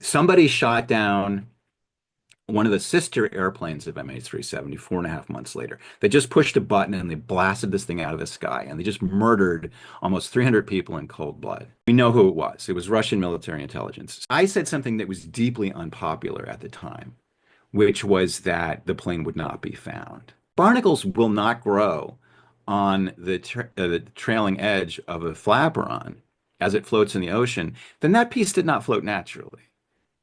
Somebody shot down one of the sister airplanes of MH370 4.5 months later. They just pushed a button and they blasted this thing out of the sky and they just murdered almost 300 people in cold blood. We know who it was. It was Russian military intelligence. I said something that was deeply unpopular at the time, which was that the plane would not be found. Barnacles will not grow on the trailing edge of a flaperon as it floats in the ocean. Then that piece did not float naturally.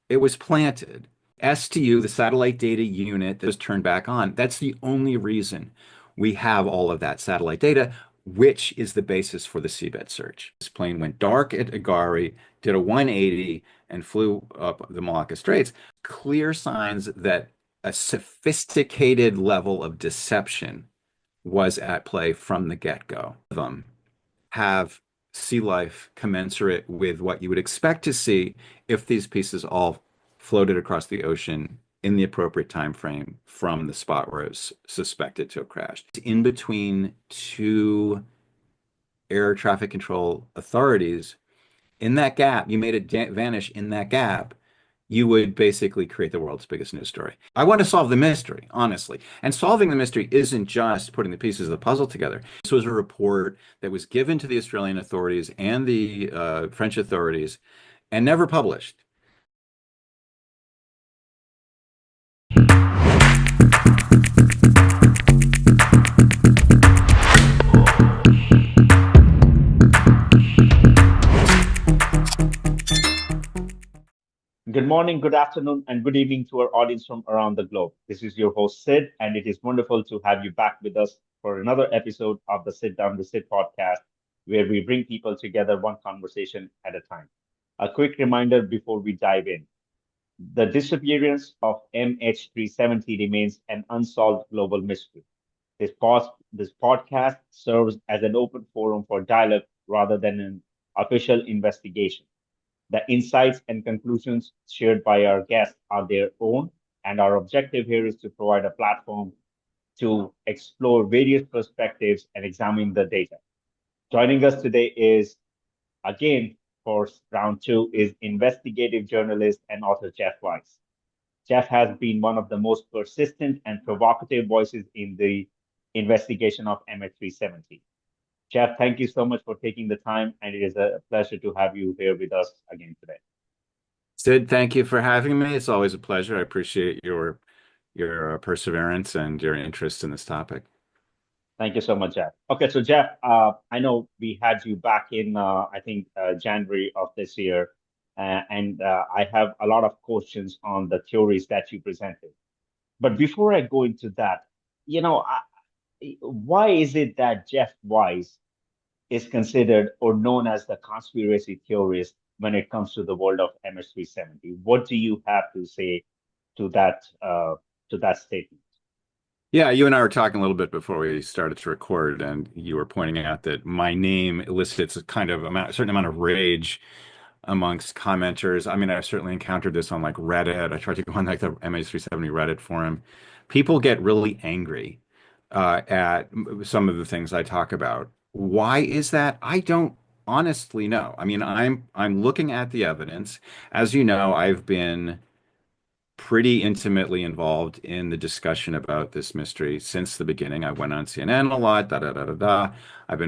It was planted. STU, the satellite data unit that was turned back on, that's the only reason we have all of that satellite data, which is the basis for the seabed search. This plane went dark at Zaharie, did a 180, and flew up the Malacca Straits. Clear signs that a sophisticated level of deception was at play from the get-go. Them have sea life commensurate with what you would expect to see if these pieces all floated across the ocean in the appropriate time frame from the spot where it was suspected to have crashed. In between two air traffic control authorities, in that gap, you made it vanish in that gap, you would basically create the world's biggest news story. I want to solve the mystery, honestly. And solving the mystery isn't just putting the pieces of the puzzle together. This was a report that was given to the Australian authorities and the French authorities and never published. Good morning, good afternoon, and good evening to our audience from around the globe. This is your host, Sid, and it is wonderful to have you back with us for another episode of the Sit Down the Sid podcast, where we bring people together one conversation at a time. A quick reminder before we dive in. The disappearance of MH370 remains an unsolved global mystery. This podcast serves as an open forum for dialogue rather than an official investigation. The insights and conclusions shared by our guests are their own, and our objective here is to provide a platform to explore various perspectives and examine the data. Joining us today is, again, for round two, is investigative journalist and author Jeff Weiss. Jeff has been one of the most persistent and provocative voices in the investigation of MH370. Jeff, thank you so much for taking the time, and it is a pleasure to have you here with us again today. Sid, thank you for having me. It's always a pleasure. I appreciate your perseverance and your interest in this topic. Thank you so much, Jeff. Okay, so Jeff, I know we had you back in, I think, January of this year, and I have a lot of questions on the theories that you presented. But before I go into that, you know, why is it that Jeff Weiss is considered or known as the conspiracy theorist when it comes to the world of MS370? What do you have to say to that statement? Yeah, you and I were talking a little bit before we started to record, and you were pointing out that my name elicits a kind of a certain amount of rage amongst commenters. I mean, I've certainly encountered this on like Reddit. I tried to go on like the MH370 Reddit forum. People get really angry at some of the things I talk about. Why is that? I don't honestly know. I mean, I'm looking at the evidence. As you know, I've been pretty intimately involved in the discussion about this mystery since the beginning. I went on CNN a lot, da da da da da. I've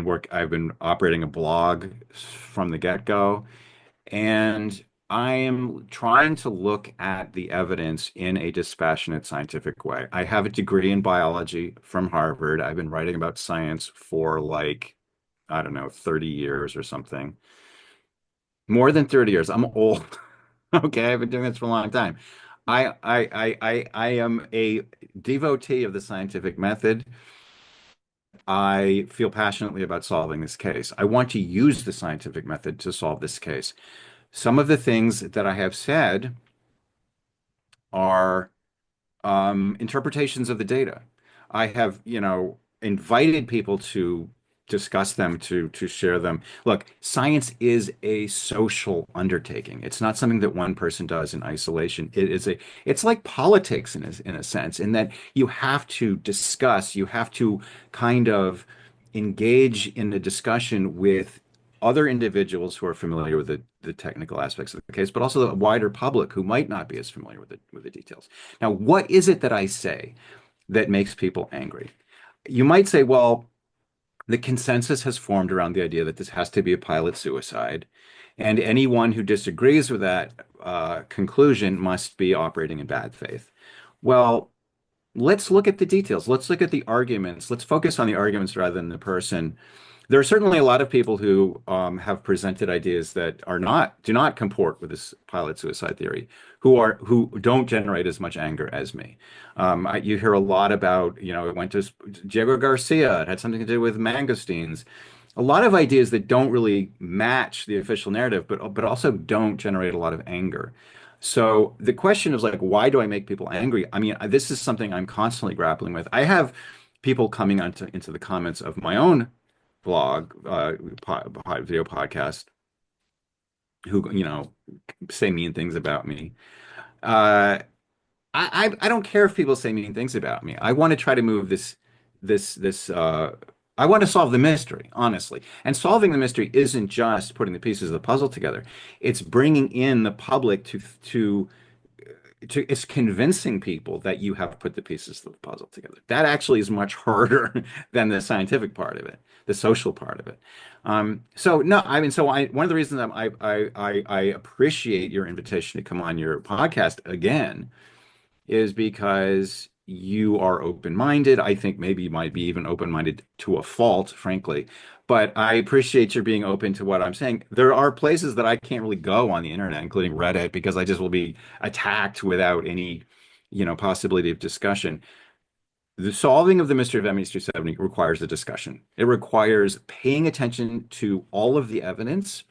been operating a blog from the get-go, and I am trying to look at the evidence in a dispassionate scientific way. I have a degree in biology from Harvard. I've been writing about science for like, I don't know, 30 years or something. More than 30 years. I'm old. Okay, I've been doing this for a long time. I am a devotee of the scientific method. I feel passionately about solving this case. I want to use the scientific method to solve this case. Some of the things that I have said are interpretations of the data. I have, invited people to discuss them, to share them. Look, science is a social undertaking. It's not something that one person does in isolation. It's like politics in a sense, in that you have to discuss, you have to kind of engage in a discussion with other individuals who are familiar with the technical aspects of the case, but also the wider public who might not be as familiar with the details. Now, what is it that I say that makes people angry? You might say, well, the consensus has formed around the idea that this has to be a pilot suicide, and anyone who disagrees with that conclusion must be operating in bad faith. Well, let's look at the details. Let's look at the arguments. Let's focus on the arguments rather than the person. There are certainly a lot of people who have presented ideas that do not comport with this pilot suicide theory, who don't generate as much anger as me. You hear a lot about, it went to Diego Garcia. It had something to do with mangosteens. A lot of ideas that don't really match the official narrative, but also don't generate a lot of anger. So the question is like, why do I make people angry? I mean, this is something I'm constantly grappling with. I have people coming into the comments of my own blog, video podcast, who, say mean things about me. Uh, I don't care if people say mean things about me. I want to try to move this. I want to solve the mystery, honestly. And solving the mystery isn't just putting the pieces of the puzzle together. It's bringing in the public to it's convincing people that you have put the pieces of the puzzle together. That actually is much harder than the scientific part of it, the social part of it. So no, I mean, one of the reasons I appreciate your invitation to come on your podcast again is because you are open-minded. I think maybe you might be even open-minded to a fault, frankly. But I appreciate your being open to what I'm saying. There are places that I can't really go on the internet, including Reddit, because I just will be attacked without any, possibility of discussion. The solving of the mystery of MH370 requires a discussion. It requires paying attention to all of the evidence,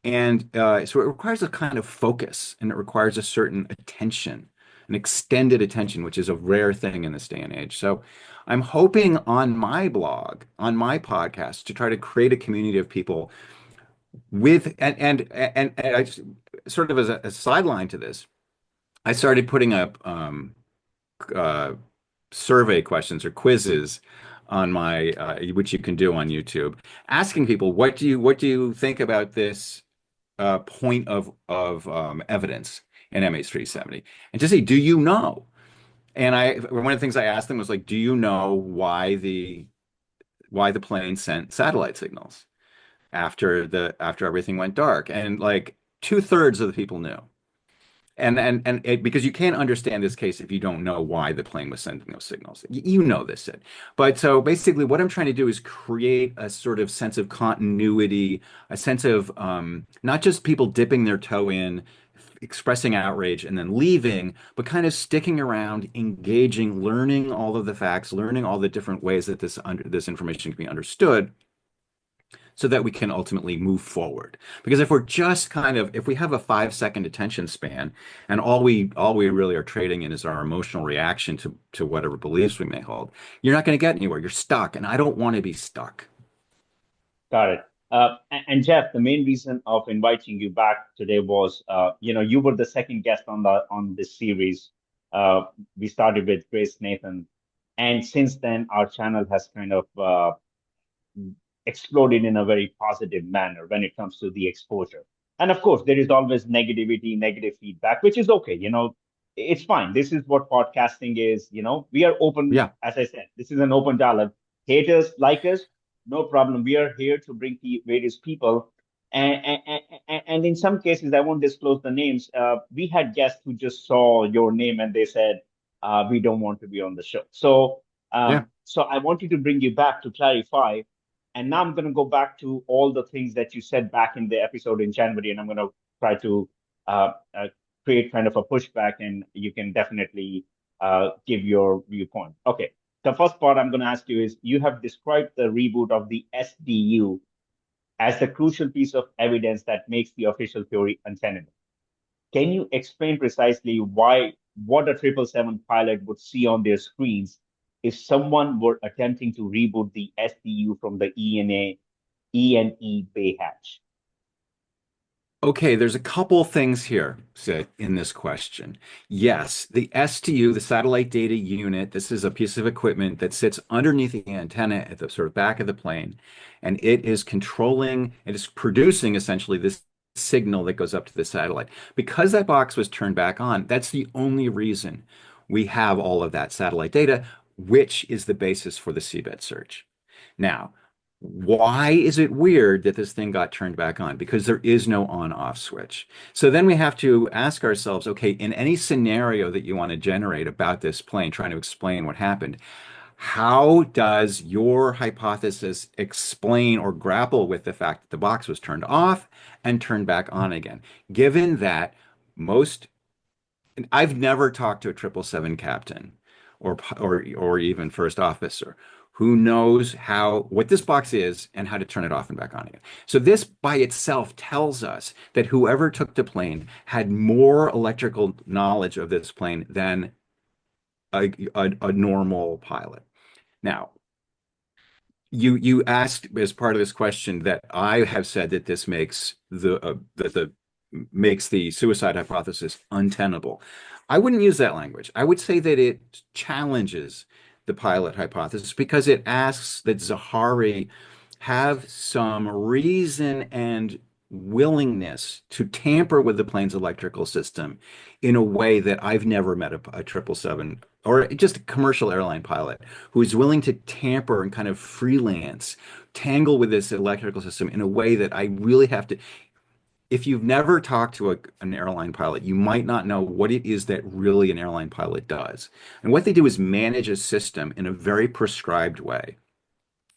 and so it requires a kind of focus, and it requires a certain attention, an extended attention, which is a rare thing in this day and age. So I'm hoping on my blog, on my podcast, to try to create a community of people with, and I just, sort of as a sideline to this, I started putting up uh, survey questions or quizzes on my, which you can do on YouTube, asking people, what do you think about this point of evidence in MH370, and to say, do you know? And one of the things I asked them was like, do you know why the plane sent satellite signals after everything went dark? And like two-thirds of the people knew. Because you can't understand this case if you don't know why the plane was sending those signals. You know this, Sid. But so basically, what I'm trying to do is create a sort of sense of continuity, a sense of not just people dipping their toe in, expressing outrage, and then leaving, but kind of sticking around, engaging, learning all of the facts, learning all the different ways that this information can be understood, so that we can ultimately move forward. Because if we have a 5 second attention span, and all we really are trading in is our emotional reaction to whatever beliefs we may hold, you're not going to get anywhere. You're stuck, and I don't want to be stuck. Got it. And Jeff, the main reason of inviting you back today was, you were the second guest on this series. We started with Grace Nathan, and since then our channel has kind of exploded in a very positive manner when it comes to the exposure. And of course, there is always negativity, negative feedback, which is okay. It's fine. This is what podcasting is. We are open. Yeah, As I said, this is an open dialogue. Haters, like us, no problem. We are here to bring various people. And in some cases, I won't disclose the names. We had guests who just saw your name and they said, we don't want to be on the show. yeah. So I wanted to bring you back to clarify, and now I'm going to go back to all the things that you said back in the episode in January, and I'm going to try to create kind of a pushback, and you can definitely give your viewpoint. Okay. The first part I'm going to ask you is, you have described the reboot of the SDU as the crucial piece of evidence that makes the official theory untenable. Can you explain precisely what a 777 pilot would see on their screens if someone were attempting to reboot the SDU from the ENE Bay hatch? Okay, there's a couple things here, Sid, in this question. Yes, the STU, the satellite data unit, this is a piece of equipment that sits underneath the antenna at the sort of back of the plane, and it is controlling, it is producing essentially this signal that goes up to the satellite. Because that box was turned back on, that's the only reason we have all of that satellite data, which is the basis for the seabed search. Now, why is it weird that this thing got turned back on? Because there is no on-off switch. So then we have to ask ourselves, okay, in any scenario that you want to generate about this plane, trying to explain what happened, how does your hypothesis explain or grapple with the fact that the box was turned off and turned back on again? Given that most I've never talked to a 777 captain or even first officer who knows how what this box is and how to turn it off and back on again. So this by itself tells us that whoever took the plane had more electrical knowledge of this plane than a normal pilot. Now, you asked as part of this question that I have said that this makes the makes the suicide hypothesis untenable. I wouldn't use that language. I would say that it challenges the pilot hypothesis because it asks that Zaharie have some reason and willingness to tamper with the plane's electrical system in a way that I've never met a 777 or just a commercial airline pilot who is willing to tamper and kind of freelance, tangle with this electrical system in a way that I really have to. If you've never talked to an airline pilot, you might not know what it is that really an airline pilot does. And what they do is manage a system in a very prescribed way.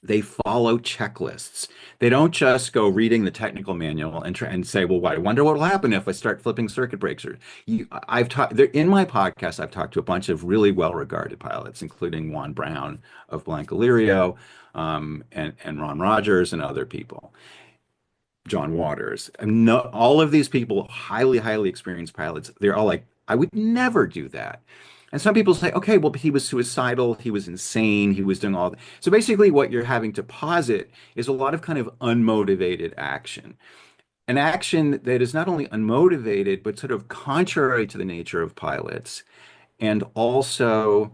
They follow checklists. They don't just go reading the technical manual and try and say, "Well, I wonder what will happen if I start flipping circuit breakers." Or I've talked in my podcast. I've talked to a bunch of really well-regarded pilots, including Juan Brown of Blanca and Ron Rogers and other people. John Waters. And no, all of these people, highly, highly experienced pilots, they're all like, I would never do that. And some people say, okay, well, but he was suicidal, he was insane, he was doing all that. So basically, what you're having to posit is a lot of kind of unmotivated action. An action that is not only unmotivated, but sort of contrary to the nature of pilots, and also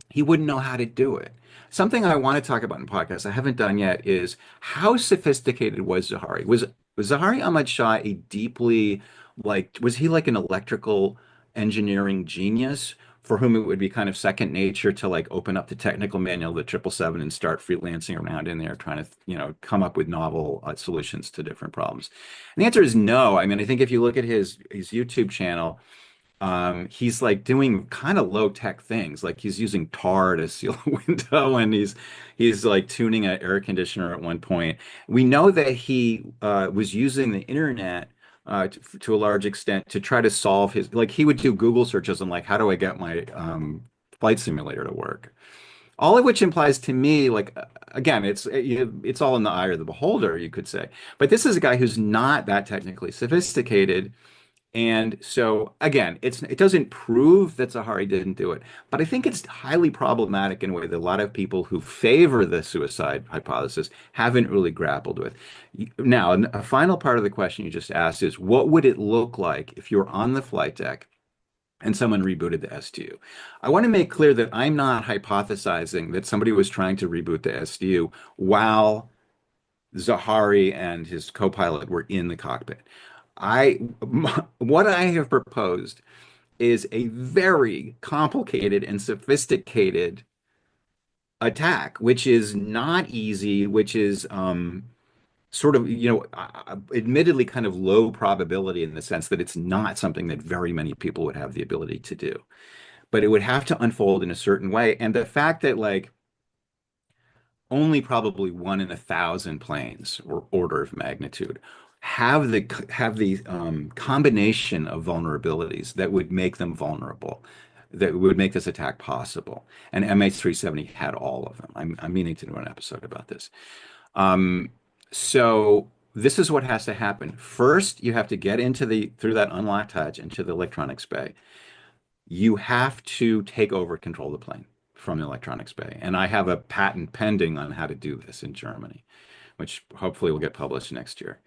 he wouldn't know how to do it. Something I want to talk about in podcasts I haven't done yet is how sophisticated was Zaharie? Was Zaharie Ahmad Shah a deeply was he like an electrical engineering genius for whom it would be kind of second nature to like open up the technical manual of the 777 and start freelancing around in there trying to, come up with novel solutions to different problems? And the answer is no. I mean, I think if you look at his YouTube channel, he's like doing kind of low tech things. Like he's using tar to seal a window and he's like tuning an air conditioner at one point. We know that he was using the internet to a large extent to try to solve his like he would do Google searches on like how do I get my flight simulator to work? All of which implies to me, like, again, it's all in the eye of the beholder, you could say. But this is a guy who's not that technically sophisticated, and so again, it doesn't prove that Zaharie didn't do it, but I think it's highly problematic in a way that a lot of people who favor the suicide hypothesis haven't really grappled with. Now, a final part of the question you just asked is what would it look like if you're on the flight deck and someone rebooted the STU? I want to make clear that I'm not hypothesizing that somebody was trying to reboot the STU while Zaharie and his co-pilot were in the cockpit. I what I have proposed is a very complicated and sophisticated attack, which is not easy, which is sort of, admittedly kind of low probability in the sense that it's not something that very many people would have the ability to do. But it would have to unfold in a certain way. And the fact that like only probably 1 in 1,000 planes or order of magnitude have the combination of vulnerabilities that would make them vulnerable, that would make this attack possible. And MH370 had all of them. I'm meaning to do an episode about this. Um, so this is what has to happen. First, you have to get into the through that unlocked hatch into the electronics bay. You have to take over control of the plane from the electronics bay. And I have a patent pending on how to do this in Germany, which hopefully will get published next year.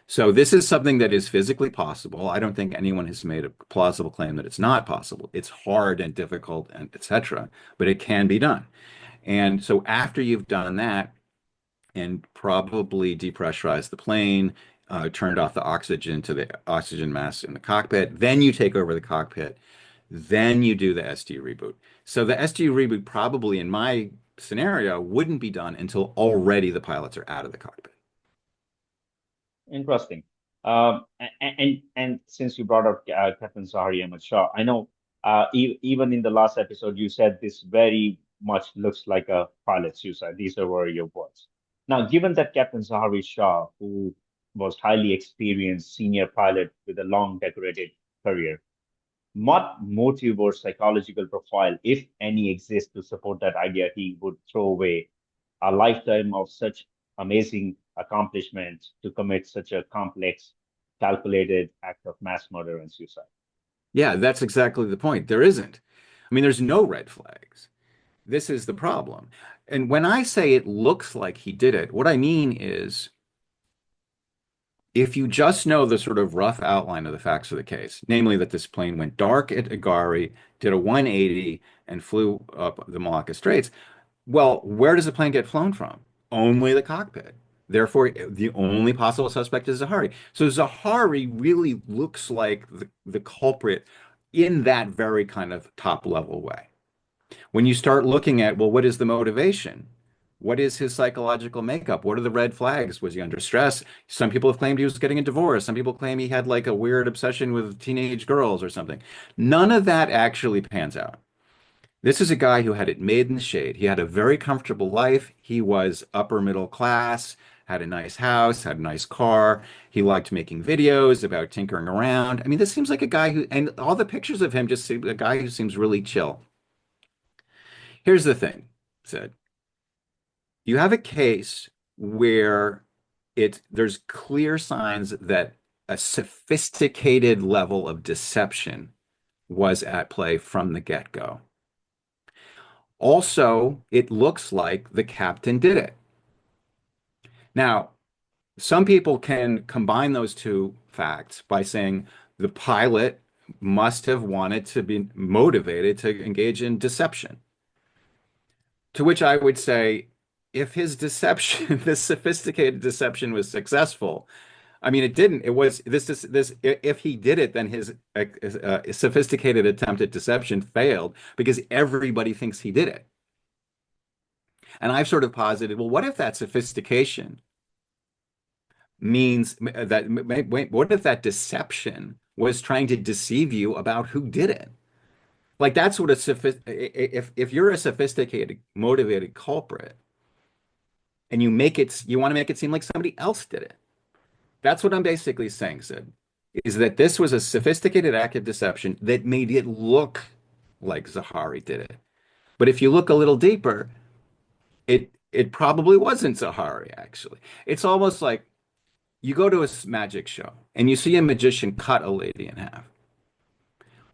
So this is something that is physically possible. I don't think anyone has made a plausible claim that it's not possible. It's hard and difficult and etc., but it can be done. And so after you've done that and probably depressurized the plane, turned off the oxygen to the oxygen mask in the cockpit, then you take over the cockpit, then you do the ST reboot. So the ST reboot probably in my scenario wouldn't be done until already the pilots are out of the cockpit. Interesting. And since you brought up Captain Zaharie Ahmed Shah, I know even in the last episode you said this very much looks like a pilot suicide. These were your words. Now, given that Captain Zaharie Shah, who was highly experienced senior pilot with a long decorated career, what motive or psychological profile, if any, exists to support that idea he would throw away a lifetime of such amazing accomplishments to commit such a complex, calculated act of mass murder and suicide? Yeah, that's exactly the point. There isn't. I mean, there's no red flags. This is the problem. And when I say it looks like he did it, what I mean is if you just know the sort of rough outline of the facts of the case, namely that this plane went dark at Agari, did a 180, and flew up the Malacca Straits, well, where does the plane get flown from? Only the cockpit. Therefore, the only possible suspect is Zaharie. So Zaharie really looks like the culprit in that very kind of top level way. When you start looking at, well, what is the motivation? What is his psychological makeup? What are the red flags? Was he under stress? Some people have claimed he was getting a divorce. Some people claim he had like a weird obsession with teenage girls or something. None of that actually pans out. This is a guy who had it made in the shade. He had a very comfortable life. He was upper middle class, had a nice house, had a nice car. He liked making videos about tinkering around. I mean, this seems like a guy who, and all the pictures of him just seem a guy who seems really chill. Here's the thing, Sid. You have a case where there's clear signs that a sophisticated level of deception was at play from the get-go. Also, it looks like the captain did it. Now, some people can combine those two facts by saying the pilot must have wanted to be motivated to engage in deception. To which I would say, if his deception, this sophisticated deception was successful, I mean, it didn't. It was this. If he did it, then his sophisticated attempt at deception failed because everybody thinks he did it. And I've sort of posited, well, what if that sophistication means that, wait, what if that deception was trying to deceive you about who did it? Like that's what if you're a sophisticated, motivated culprit and you want to make it seem like somebody else did it. That's what I'm basically saying, Sid, is that this was a sophisticated act of deception that made it look like Zaharie did it. But if you look a little deeper, it probably wasn't Zaharie, actually. It's almost like you go to a magic show and you see a magician cut a lady in half.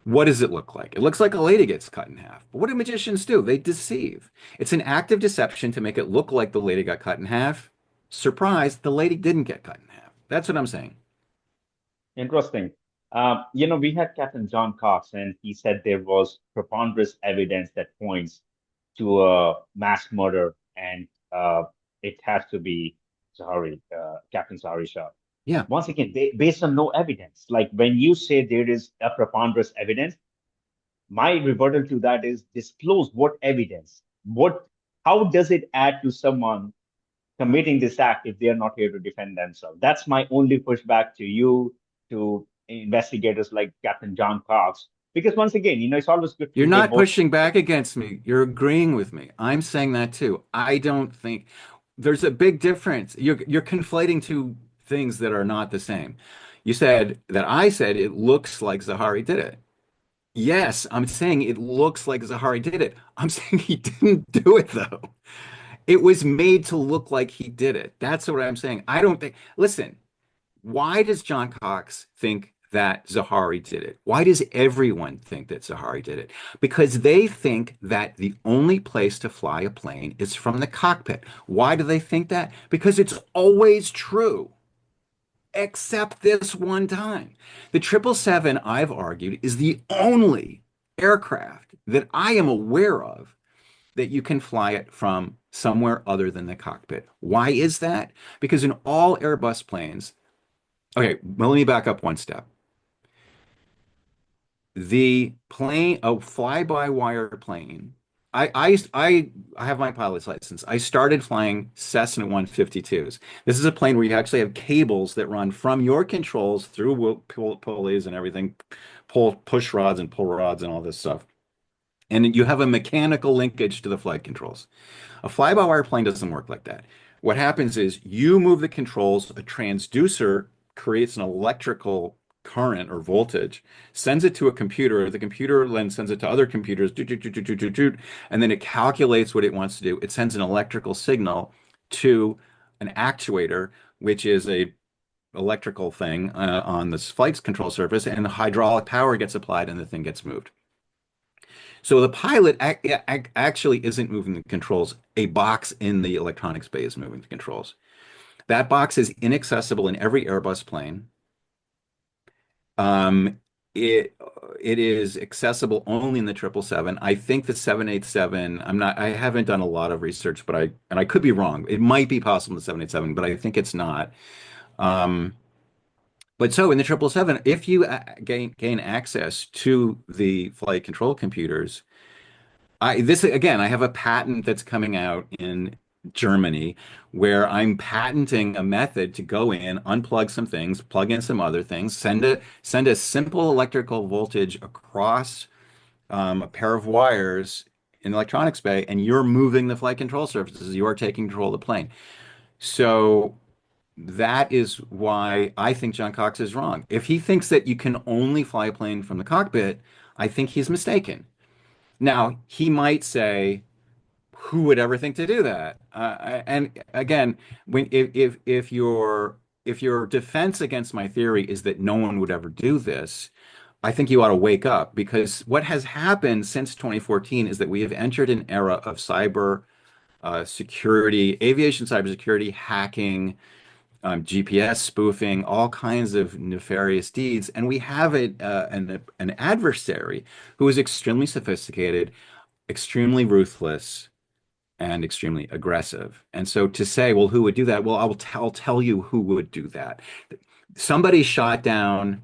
What does it look like? It looks like a lady gets cut in half. But what do magicians do? They deceive. It's an act of deception to make it look like the lady got cut in half. Surprise, the lady didn't get cut in half. That's what I'm saying. Interesting. We had Captain John Cox, and he said there was preponderance evidence that points to a mass murder, and it has to be Captain Zaharie Shah. Yeah. Once again, based on no evidence. Like when you say there is a preponderance evidence, my rebuttal to that is disclose what evidence. How does it add to someone committing this act if they are not here to defend themselves? That's my only pushback to you, to investigators like Captain John Cox. Because once again, it's always good You're to hear not both pushing back against me. You're agreeing with me. I'm saying that too. I don't think there's a big difference. You're conflating two things that are not the same. You said that I said it looks like Zaharie did it. Yes, I'm saying it looks like Zaharie did it. I'm saying he didn't do it though. It was made to look like he did it. That's what I'm saying. I don't think, listen, why does John Cox think that Zaharie did it? Why does everyone think that Zaharie did it? Because they think that the only place to fly a plane is from the cockpit. Why do they think that? Because it's always true. except this one time. The 777, I've argued, is the only aircraft that I am aware of that you can fly it from somewhere other than the cockpit. Why is that? Because in all Airbus planes, okay, well, let me back up one step. The plane, a fly-by-wire plane. I have my pilot's license. I started flying Cessna 152s. This is a plane where you actually have cables that run from your controls through pulleys and everything, push rods and pull rods and all this stuff. And you have a mechanical linkage to the flight controls. A fly-by-wire plane doesn't work like that. What happens is you move the controls, a transducer creates an electrical current or voltage, sends it to a computer, the computer then sends it to other computers, doot, doot, doot, doot, doot, doot, doot, and then it calculates what it wants to do. It sends an electrical signal to an actuator, which is a electrical thing on this flight control surface, and the hydraulic power gets applied and the thing gets moved. So the pilot actually isn't moving the controls. A box in the electronics bay is moving the controls. That box is inaccessible in every Airbus plane. Um, it it is accessible only in the 777. I think the 787, I haven't done a lot of research, but I could be wrong. It might be possible in the 787, but I think it's not. Um, but so in the 777, if you gain access to the flight control computers, this again, I have a patent that's coming out in Germany where I'm patenting a method to go in, unplug some things, plug in some other things, send a simple electrical voltage across a pair of wires in the electronics bay, and you're moving the flight control surfaces. You are taking control of the plane. So that is why I think John Cox is wrong. If he thinks that you can only fly a plane from the cockpit, I think he's mistaken. Now, he might say, who would ever think to do that? And again, if your defense against my theory is that no one would ever do this, I think you ought to wake up because what has happened since 2014 is that we have entered an era of cyber security, aviation cybersecurity, hacking, GPS spoofing, all kinds of nefarious deeds, and we have an adversary who is extremely sophisticated, extremely ruthless, and extremely aggressive. And so to say, well, who would do that? Well, I'll tell you who would do that. Somebody shot down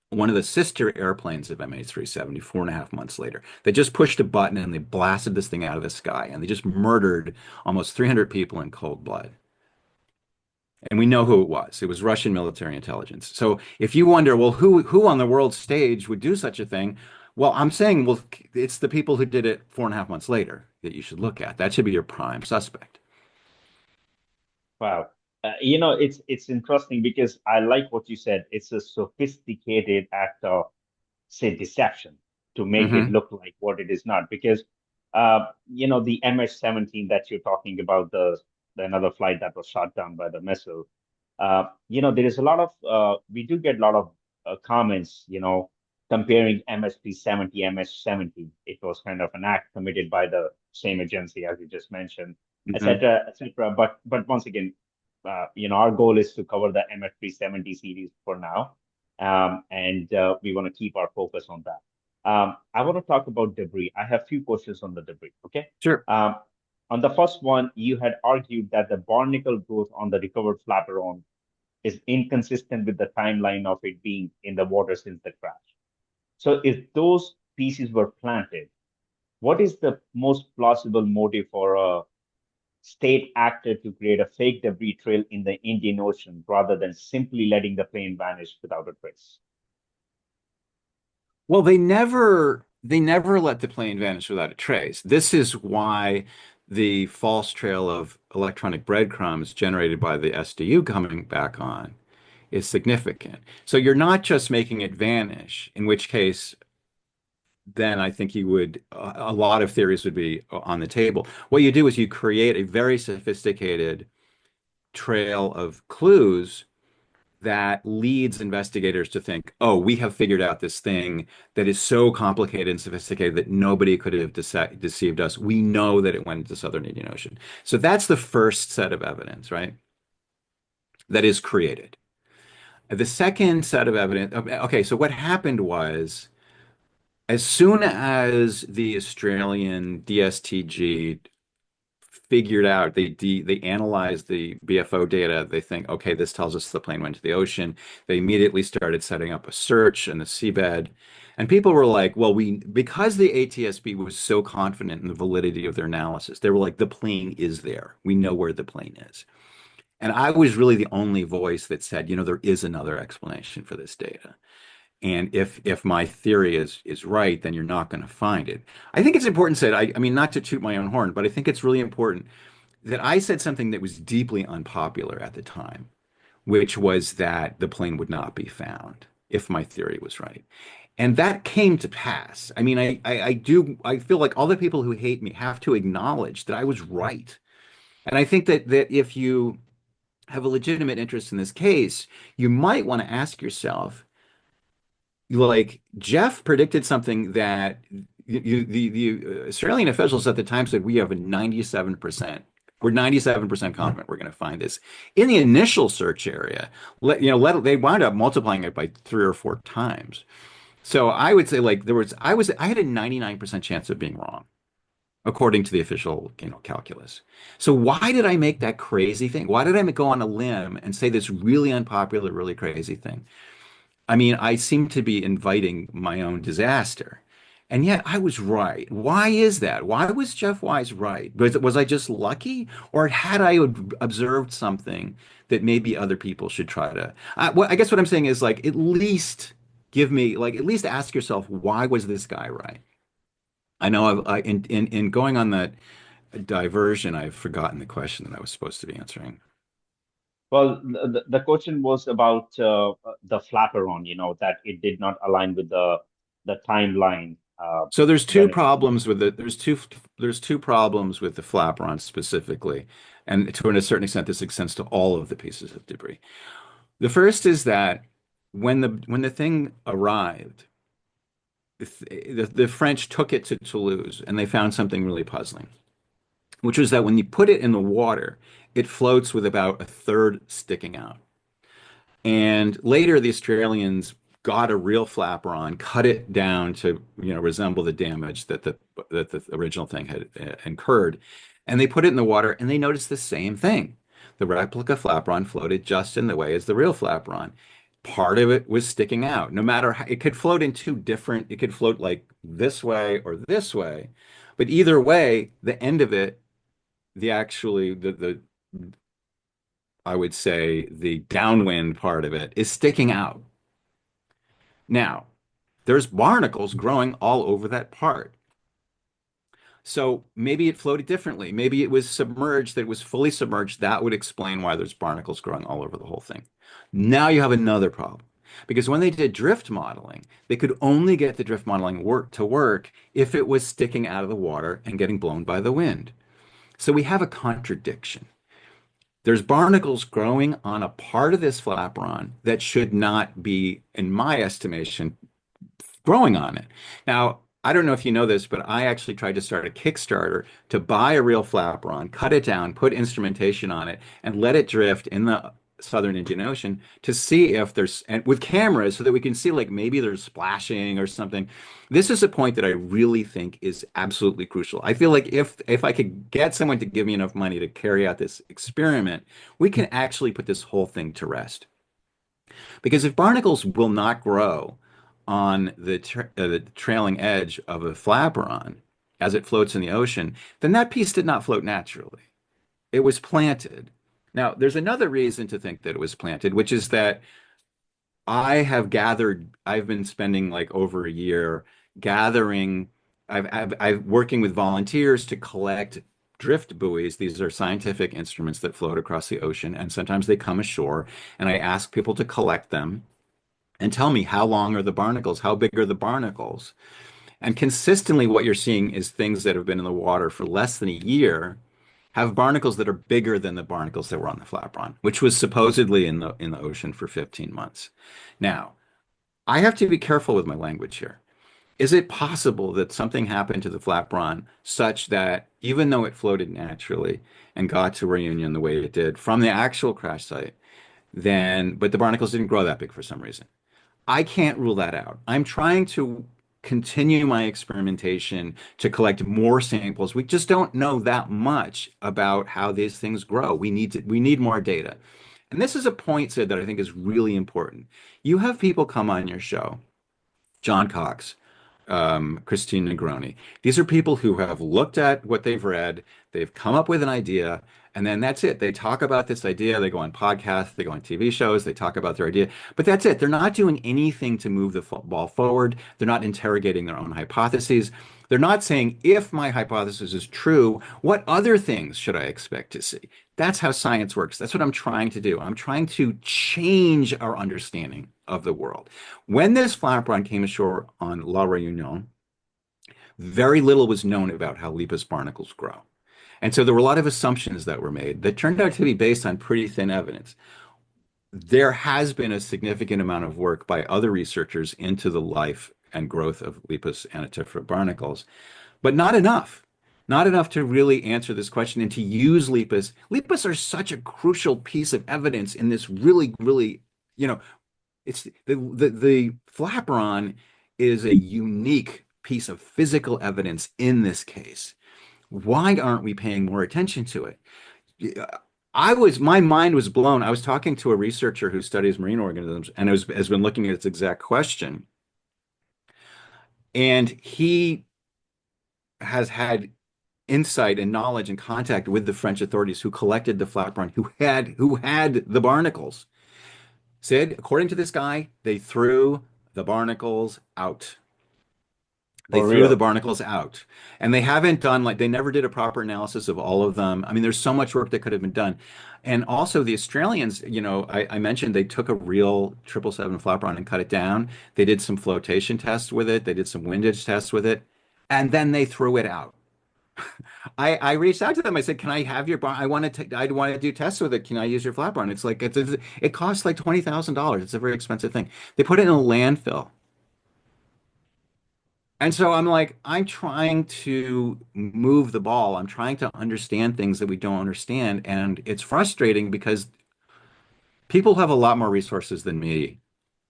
one of the sister airplanes of MH370 4.5 months later. They just pushed a button and they blasted this thing out of the sky and they just murdered almost 300 people in cold blood. And we know who it was. It was Russian military intelligence. So if you wonder, well, who on the world stage would do such a thing? Well, I'm saying, well, it's the people who did it 4.5 months later that you should look at. That should be your prime suspect. Wow. It's interesting because I like what you said. It's a sophisticated act of, say, deception to make it Hmm. look like what it is not. Because, the MH17 that you're talking about, the another flight that was shot down by the missile. There is a lot of, we do get a lot of comments, comparing MH370, MH70. It was kind of an act committed by the same agency as you just mentioned, Hmm. etc., etc. But once again, our goal is to cover the MH370 series for now, and we want to keep our focus on that. I want to talk about debris. I have a few questions on the debris. Okay. Sure. Um, on the first one, you had argued that the barnacle growth on the recovered flaperon is inconsistent with the timeline of it being in the water since the crash. So, if those pieces were planted, what is the most plausible motive for a state actor to create a fake debris trail in the Indian Ocean rather than simply letting the plane vanish without a trace? Well, they never let the plane vanish without a trace. This is why the false trail of electronic breadcrumbs generated by the SDU coming back on is significant. So you're not just making it vanish, in which case then I think a lot of theories would be on the table. What you do is you create a very sophisticated trail of clues that leads investigators to think, oh, we have figured out this thing that is so complicated and sophisticated that nobody could have deceived us. We know that it went into the Southern Indian Ocean. So that's the first set of evidence, right? That is created. The second set of evidence, okay, so what happened was as soon as the Australian DSTG figured out they analyzed the BFO data. They think, okay, this tells us the plane went to the ocean. They immediately started setting up a search in the seabed. And people were like, well, we because the ATSB was so confident in the validity of their analysis, they were like, the plane is there. We know where the plane is. And I was really the only voice that said, there is another explanation for this data. And if my theory is right, then you're not going to find it. I think it's important said, I mean, not to toot my own horn, but I think it's really important that I said something that was deeply unpopular at the time, which was that the plane would not be found if my theory was right. And that came to pass. I mean, I feel like all the people who hate me have to acknowledge that I was right. And I think that if you have a legitimate interest in this case, you might want to ask yourself, like Jeff predicted something that the Australian officials at the time said we have a 97%. We're 97% confident we're going to find this in the initial search area. They wound up multiplying it by three or four times. So I would say like I had a 99% chance of being wrong according to the official, calculus. So why did I make that crazy thing? Why did I go on a limb and say this really unpopular, really crazy thing? I mean, I seem to be inviting my own disaster. And yet I was right. Why is that? Why was Jeff Wise right? Was I just lucky? Or had I observed something that maybe other people should try to? I guess what I'm saying is like, at least at least ask yourself, why was this guy right? I know in going on that diversion, I've forgotten the question that I was supposed to be answering. Well, the question was about the Flaperon, that it did not align with the timeline So there's two when it problems with it. There's two problems with the flaperon specifically, and to a certain extent, this extends to all of the pieces of debris. The first is that when the thing arrived, the French took it to Toulouse, and they found something really puzzling, which was that when you put it in the water, it floats with about a third sticking out. And later, the Australians got a real flaperon, cut it down to resemble the damage that the original thing had incurred, and they put it in the water, and they noticed the same thing. The replica flaperon floated just in the way as the real flaperon. Part of it was sticking out. No matter how, it could float in two different. It could float like this way or this way, but either way, the end of it, the actually the I would say the downwind part of it is sticking out. Now, there's barnacles growing all over that part. So maybe it floated differently. Maybe it was submerged, that it was fully submerged. That would explain why there's barnacles growing all over the whole thing. Now you have another problem. Because when they did drift modeling, they could only get the drift modeling to work if it was sticking out of the water and getting blown by the wind. So we have a contradiction. There's barnacles growing on a part of this flaperon that should not be, in my estimation, growing on it. Now, I don't know if you know this, but I actually tried to start a Kickstarter to buy a real flaperon, cut it down, put instrumentation on it, and let it drift in the Southern Indian Ocean to see if there's, and with cameras so that we can see like maybe there's splashing or something. This is a point that I really think is absolutely crucial. I feel like if I could get someone to give me enough money to carry out this experiment, we can actually put this whole thing to rest. Because if barnacles will not grow on the trailing edge of a flaperon as it floats in the ocean, then that piece did not float naturally. It was planted. Now, there's another reason to think that it was planted, which is that I've been spending like over a year gathering, I've working with volunteers to collect drift buoys. These are scientific instruments that float across the ocean, and sometimes they come ashore, and I ask people to collect them and tell me how long are the barnacles, how big are the barnacles. And consistently, what you're seeing is things that have been in the water for less than a year have barnacles that are bigger than the barnacles that were on the flaperon, which was supposedly in the ocean for 15 months. Now, I have to be careful with my language here. Is it possible that something happened to the flaperon such that even though it floated naturally and got to Reunion the way it did from the actual crash site, then, but the barnacles didn't grow that big for some reason. I can't rule that out. I'm trying to continue my experimentation to collect more samples. We just don't know that much about how these things grow. We need more data. And this is a point, Sid, that I think is really important. You have people come on your show, John Cox, Christine Negroni. These are people who have looked at what they've read, they've come up with an idea, and then that's it. They talk about this idea, they go on podcasts, they go on TV shows, they talk about their idea, but that's it. They're not doing anything to move the ball forward. They're not interrogating their own hypotheses. They're not saying, if my hypothesis is true, what other things should I expect to see? That's how science works. That's what I'm trying to do. I'm trying to change our understanding of the world. When this Flaperon came ashore on La Réunion, very little was known about how Lepus barnacles grow. And so there were a lot of assumptions that were made that turned out to be based on pretty thin evidence. There has been a significant amount of work by other researchers into the life and growth of Lepus antiphora barnacles, but not enough. Not enough to really answer this question and to use Lepus. Lepus are such a crucial piece of evidence in this really, really, you know, it's the flaperon is a unique piece of physical evidence in this case. Why aren't we paying more attention to it? My mind was blown. I was talking to a researcher who studies marine organisms and has been looking at this exact question. And he has had insight and knowledge and contact with the French authorities who collected the flaperon, who had the barnacles. Said, according to this guy, they threw the barnacles out. They For threw the real. barnacles out. And they haven't done, like, they never did a proper analysis of all of them. I mean, there's so much work that could have been done. And also the Australians, I mentioned they took a real 777 flaperon and cut it down. They did some flotation tests with it. They did some windage tests with it. And then they threw it out. I reached out to them. I said, "Can I have your bar? I want to do tests with it. Can I use your flat bar?" And it costs like $20,000. It's a very expensive thing. They put it in a landfill. And so I'm like, I'm trying to move the ball. I'm trying to understand things that we don't understand. And it's frustrating because people who have a lot more resources than me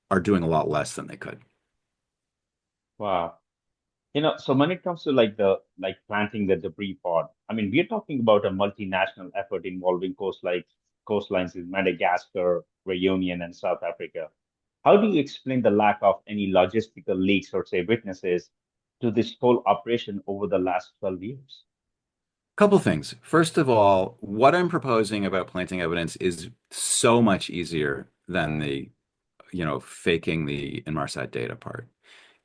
are doing a lot less than they could. Wow. So when it comes to like planting the debris pod, I mean, we're talking about a multinational effort involving coastlines in Madagascar, Reunion, and South Africa. How do you explain the lack of any logistical leaks or say witnesses to this whole operation over the last 12 years? Couple things. First of all, what I'm proposing about planting evidence is so much easier than faking the Inmarsat data part.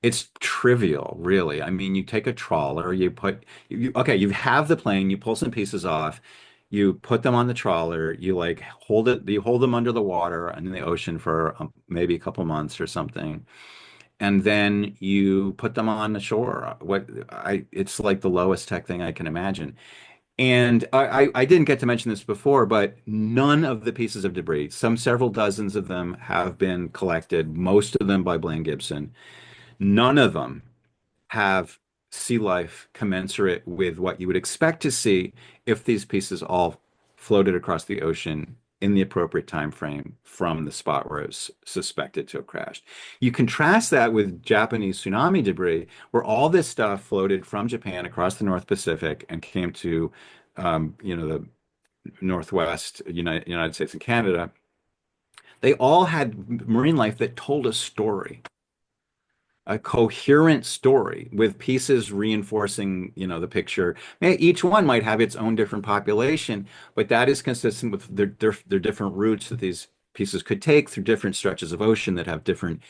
It's trivial, really. I mean, you take a trawler, okay, you have the plane, you pull some pieces off, you put them on the trawler, you hold them under the water and in the ocean for maybe a couple months or something, and then you put them on the shore. It's like the lowest tech thing I can imagine. And I didn't get to mention this before, but none of the pieces of debris, several dozens of them have been collected, most of them by Blaine Gibson. None of them have sea life commensurate with what you would expect to see if these pieces all floated across the ocean in the appropriate time frame from the spot where it was suspected to have crashed. You contrast that with Japanese tsunami debris, where all this stuff floated from Japan across the North Pacific and came to, the Northwest United States and Canada. They all had marine life that told a story, a coherent story with pieces reinforcing, the picture. Each one might have its own different population, but that is consistent with their different routes that these pieces could take through different stretches of ocean that have different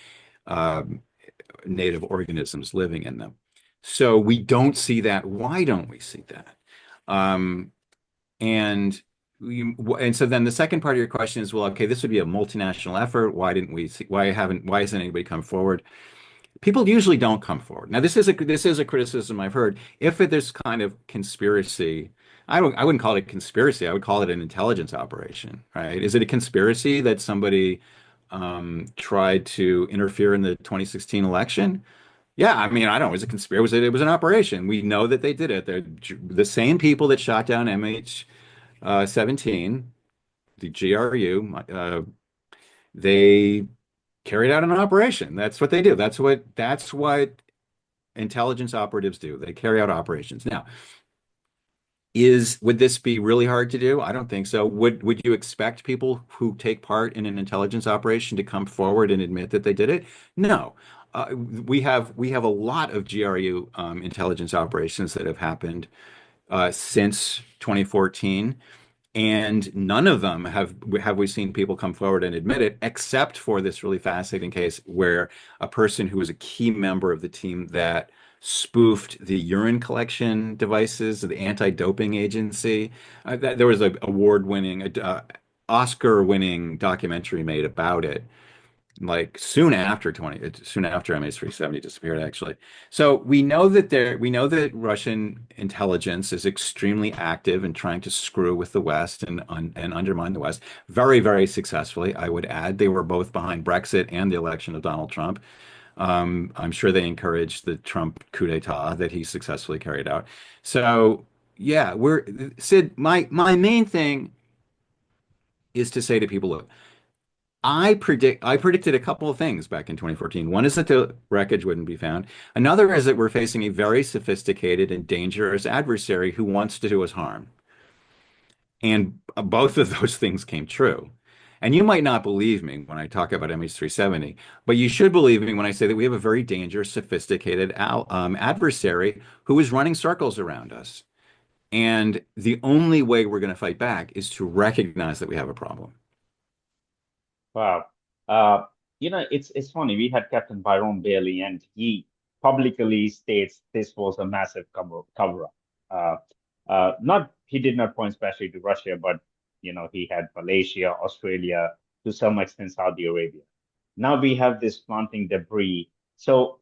um, native organisms living in them. So we don't see that. Why don't we see that? Um, and and so then the second part of your question is, well, okay, this would be a multinational effort. Why hasn't anybody come forward? People usually don't come forward. Now, this is a criticism I've heard. If there's kind of conspiracy, I wouldn't call it a conspiracy. I would call it an intelligence operation, right? Is it a conspiracy that somebody tried to interfere in the 2016 election? Yeah, I mean, I don't know. It was a conspiracy. It was an operation. We know that they did it. They're the same people that shot down MH17, the GRU. They carried out an operation. That's what they do. That's what intelligence operatives do. They carry out operations. Now, would this be really hard to do? I don't think so. Would you expect people who take part in an intelligence operation to come forward and admit that they did it? No. We have a lot of GRU intelligence operations that have happened since 2014. And none of them have we seen people come forward and admit it, except for this really fascinating case where a person who was a key member of the team that spoofed the urine collection devices of the anti-doping agency. There was an award-winning, Oscar-winning documentary made about it like soon after MH370 disappeared, actually. So we know that Russian intelligence is extremely active in trying to screw with the West and undermine the West very, very successfully. I would add they were both behind Brexit and the election of Donald Trump. I'm sure they encouraged the Trump coup d'etat that he successfully carried out. So yeah, Sid, my main thing is to say to people, look, I predicted a couple of things back in 2014. One is that the wreckage wouldn't be found. Another is that we're facing a very sophisticated and dangerous adversary who wants to do us harm. And both of those things came true. And you might not believe me when I talk about MH370, but you should believe me when I say that we have a very dangerous, sophisticated adversary who is running circles around us. And the only way we're going to fight back is to recognize that we have a problem. Wow. Uh, it's funny. We had Captain Byron Bailey, and he publicly states this was a massive cover up. Not he did not point especially to Russia, but he had Malaysia, Australia, to some extent Saudi Arabia. Now we have this planting debris. So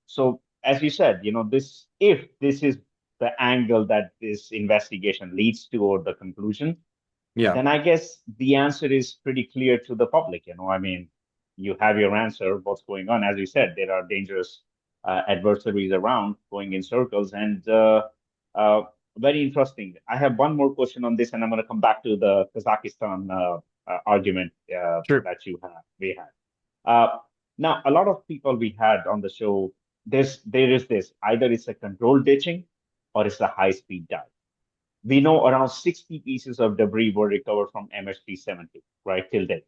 as you said, this if this is the angle that this investigation leads to or the conclusion, Yeah, then I guess the answer is pretty clear to the public. I mean, you have your answer, what's going on. As you said, there are dangerous adversaries around going in circles. And uh, very interesting. I have one more question on this, and I'm going to come back to the Kazakhstan argument sure. that we had. Uh, Now, a lot of people we had on the show, there is this either it's a controlled ditching or it's a high speed dive. We know around 60 pieces of debris were recovered from MH370, right, till date.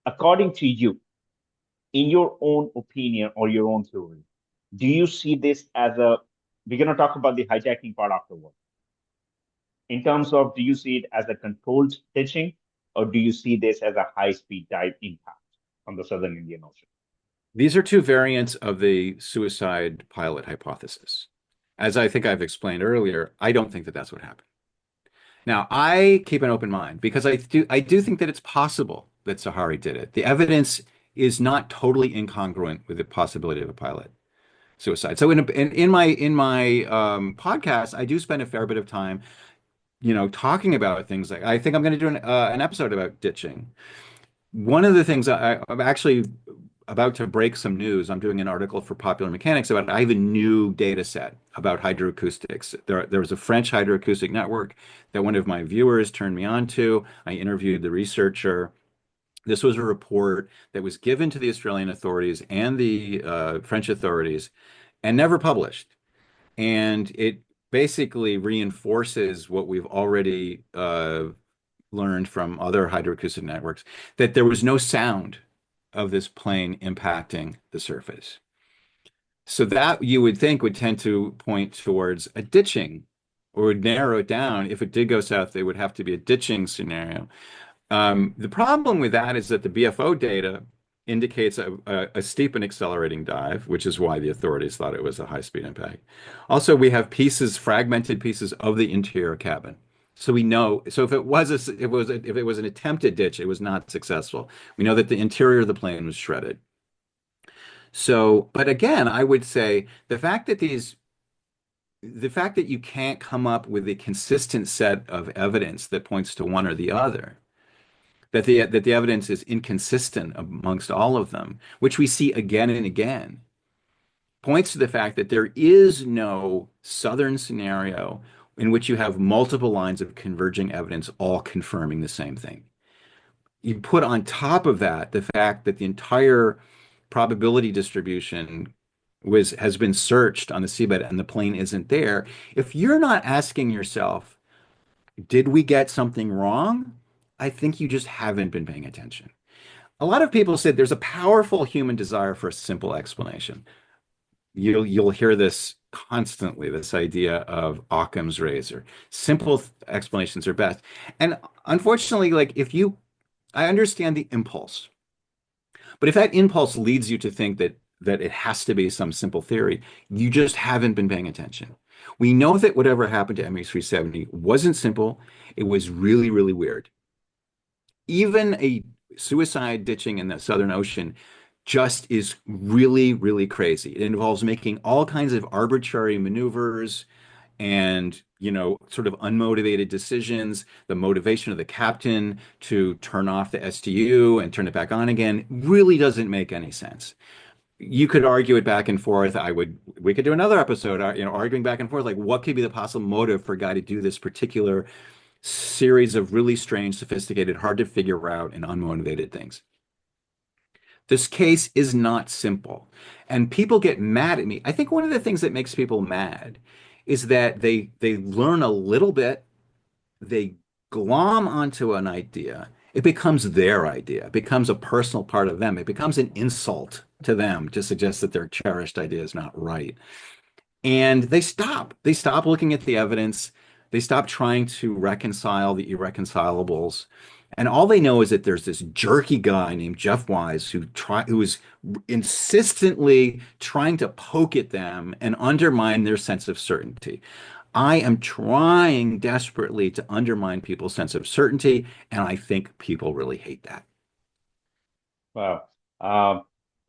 According to you, in your own opinion or your own theory, do you see this as we're going to talk about the hijacking part afterward. In terms of, do you see it as a controlled ditching or do you see this as a high speed dive impact on the Southern Indian Ocean? These are two variants of the suicide pilot hypothesis. As I think I've explained earlier, I don't think that that's what happened. Now, I keep an open mind because I do think that it's possible that Zaharie did it. The evidence is not totally incongruent with the possibility of a pilot suicide. So in my podcast, I do spend a fair bit of time, talking about things like I think I'm going to do an episode about ditching. One of the things I'm actually about to break some news. I'm doing an article for Popular Mechanics about I have a new data set about hydroacoustics. There was a French hydroacoustic network that one of my viewers turned me on to. I interviewed the researcher. This was a report that was given to the Australian authorities and the French authorities and never published. And it basically reinforces what we've already learned from other hydroacoustic networks that there was no sound of this plane impacting the surface. So that you would think would tend to point towards a ditching or would narrow it down. If it did go south, it would have to be a ditching scenario. The problem with that is that the BFO data indicates a steep and accelerating dive, which is why the authorities thought it was a high-speed impact. Also, we have fragmented pieces of the interior cabin. So we know, so if it was an attempted ditch, it was not successful. We know that the interior of the plane was shredded. So, but again, I would say the fact that you can't come up with a consistent set of evidence that points to one or the other, that the evidence is inconsistent amongst all of them, which we see again and again, points to the fact that there is no southern scenario in which you have multiple lines of converging evidence all confirming the same thing. you put on top of that the fact that the entire probability distribution has been searched on the seabed and the plane isn't there. If you're not asking yourself, did we get something wrong? I think you just haven't been paying attention. A lot of people said there's a powerful human desire for a simple explanation. You'll hear this constantly, this idea of Occam's razor. Simple explanations are best. And unfortunately, like if you I understand the impulse, but if that impulse leads you to think that it has to be some simple theory, you just haven't been paying attention. We know that whatever happened to MH370 wasn't simple. It was really, really weird. Even a suicide ditching in the Southern Ocean just is really, really crazy. It involves making all kinds of arbitrary maneuvers and, sort of unmotivated decisions. The motivation of the captain to turn off the STU and turn it back on again really doesn't make any sense. You could argue it back and forth. We could do another episode, arguing back and forth, like what could be the possible motive for a guy to do this particular series of really strange, sophisticated, hard to figure out, and unmotivated things. This case is not simple. And people get mad at me. I think one of the things that makes people mad is that they learn a little bit, they glom onto an idea, it becomes their idea, it becomes a personal part of them, it becomes an insult to them to suggest that their cherished idea is not right. And they stop looking at the evidence, they stop trying to reconcile the irreconcilables. And all they know is that there's this jerky guy named Jeff Wise who is insistently trying to poke at them and undermine their sense of certainty. I am trying desperately to undermine people's sense of certainty, and I think people really hate that. Wow. Um,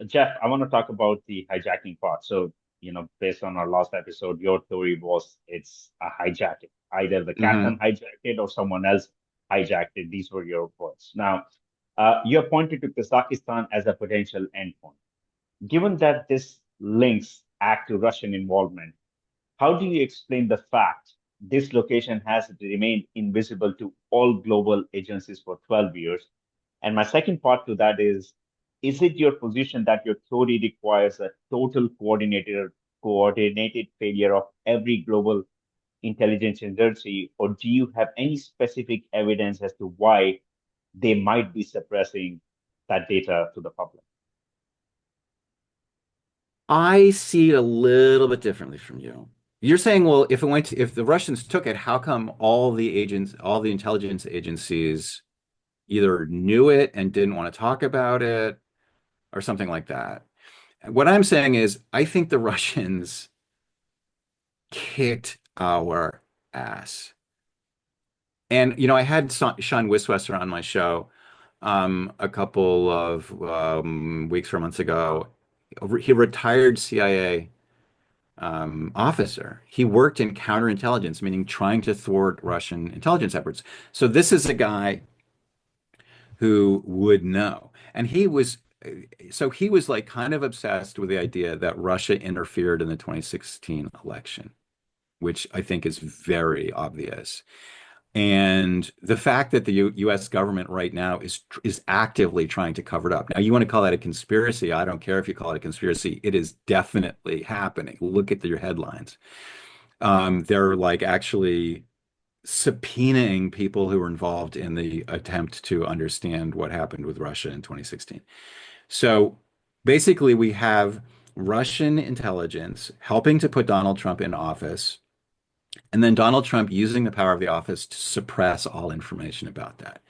Jeff, I want to talk about the hijacking part. So, based on our last episode, your theory was it's a hijacking. Either the Hmm. captain hijacked it or someone else hijacked it. These were your words. Now, you have pointed to Kazakhstan as a potential endpoint. Given that this links act to Russian involvement, how do you explain the fact this location has remained invisible to all global agencies for 12 years? And my second part to that is it your position that your theory requires a total coordinated failure of every global intelligence agency, or do you have any specific evidence as to why they might be suppressing that data to the public? I see it a little bit differently from you. You're saying, well, if the Russians took it, how come all the intelligence agencies either knew it and didn't want to talk about it or something like that? What I'm saying is, I think the Russians kicked our ass. And, I had Sean Wiswesser on my show a couple of weeks or months ago. He retired CIA officer. He worked in counterintelligence, meaning trying to thwart Russian intelligence efforts. So this is a guy who would know. And he was like kind of obsessed with the idea that Russia interfered in the 2016 election, which I think is very obvious. And the fact that the U.S. government right now is actively trying to cover it up. Now, you want to call that a conspiracy? I don't care if you call it a conspiracy. It is definitely happening. Look at your headlines. They're like actually subpoenaing people who were involved in the attempt to understand what happened with Russia in 2016. So basically, we have Russian intelligence helping to put Donald Trump in office and then Donald Trump using the power of the office to suppress all information about that.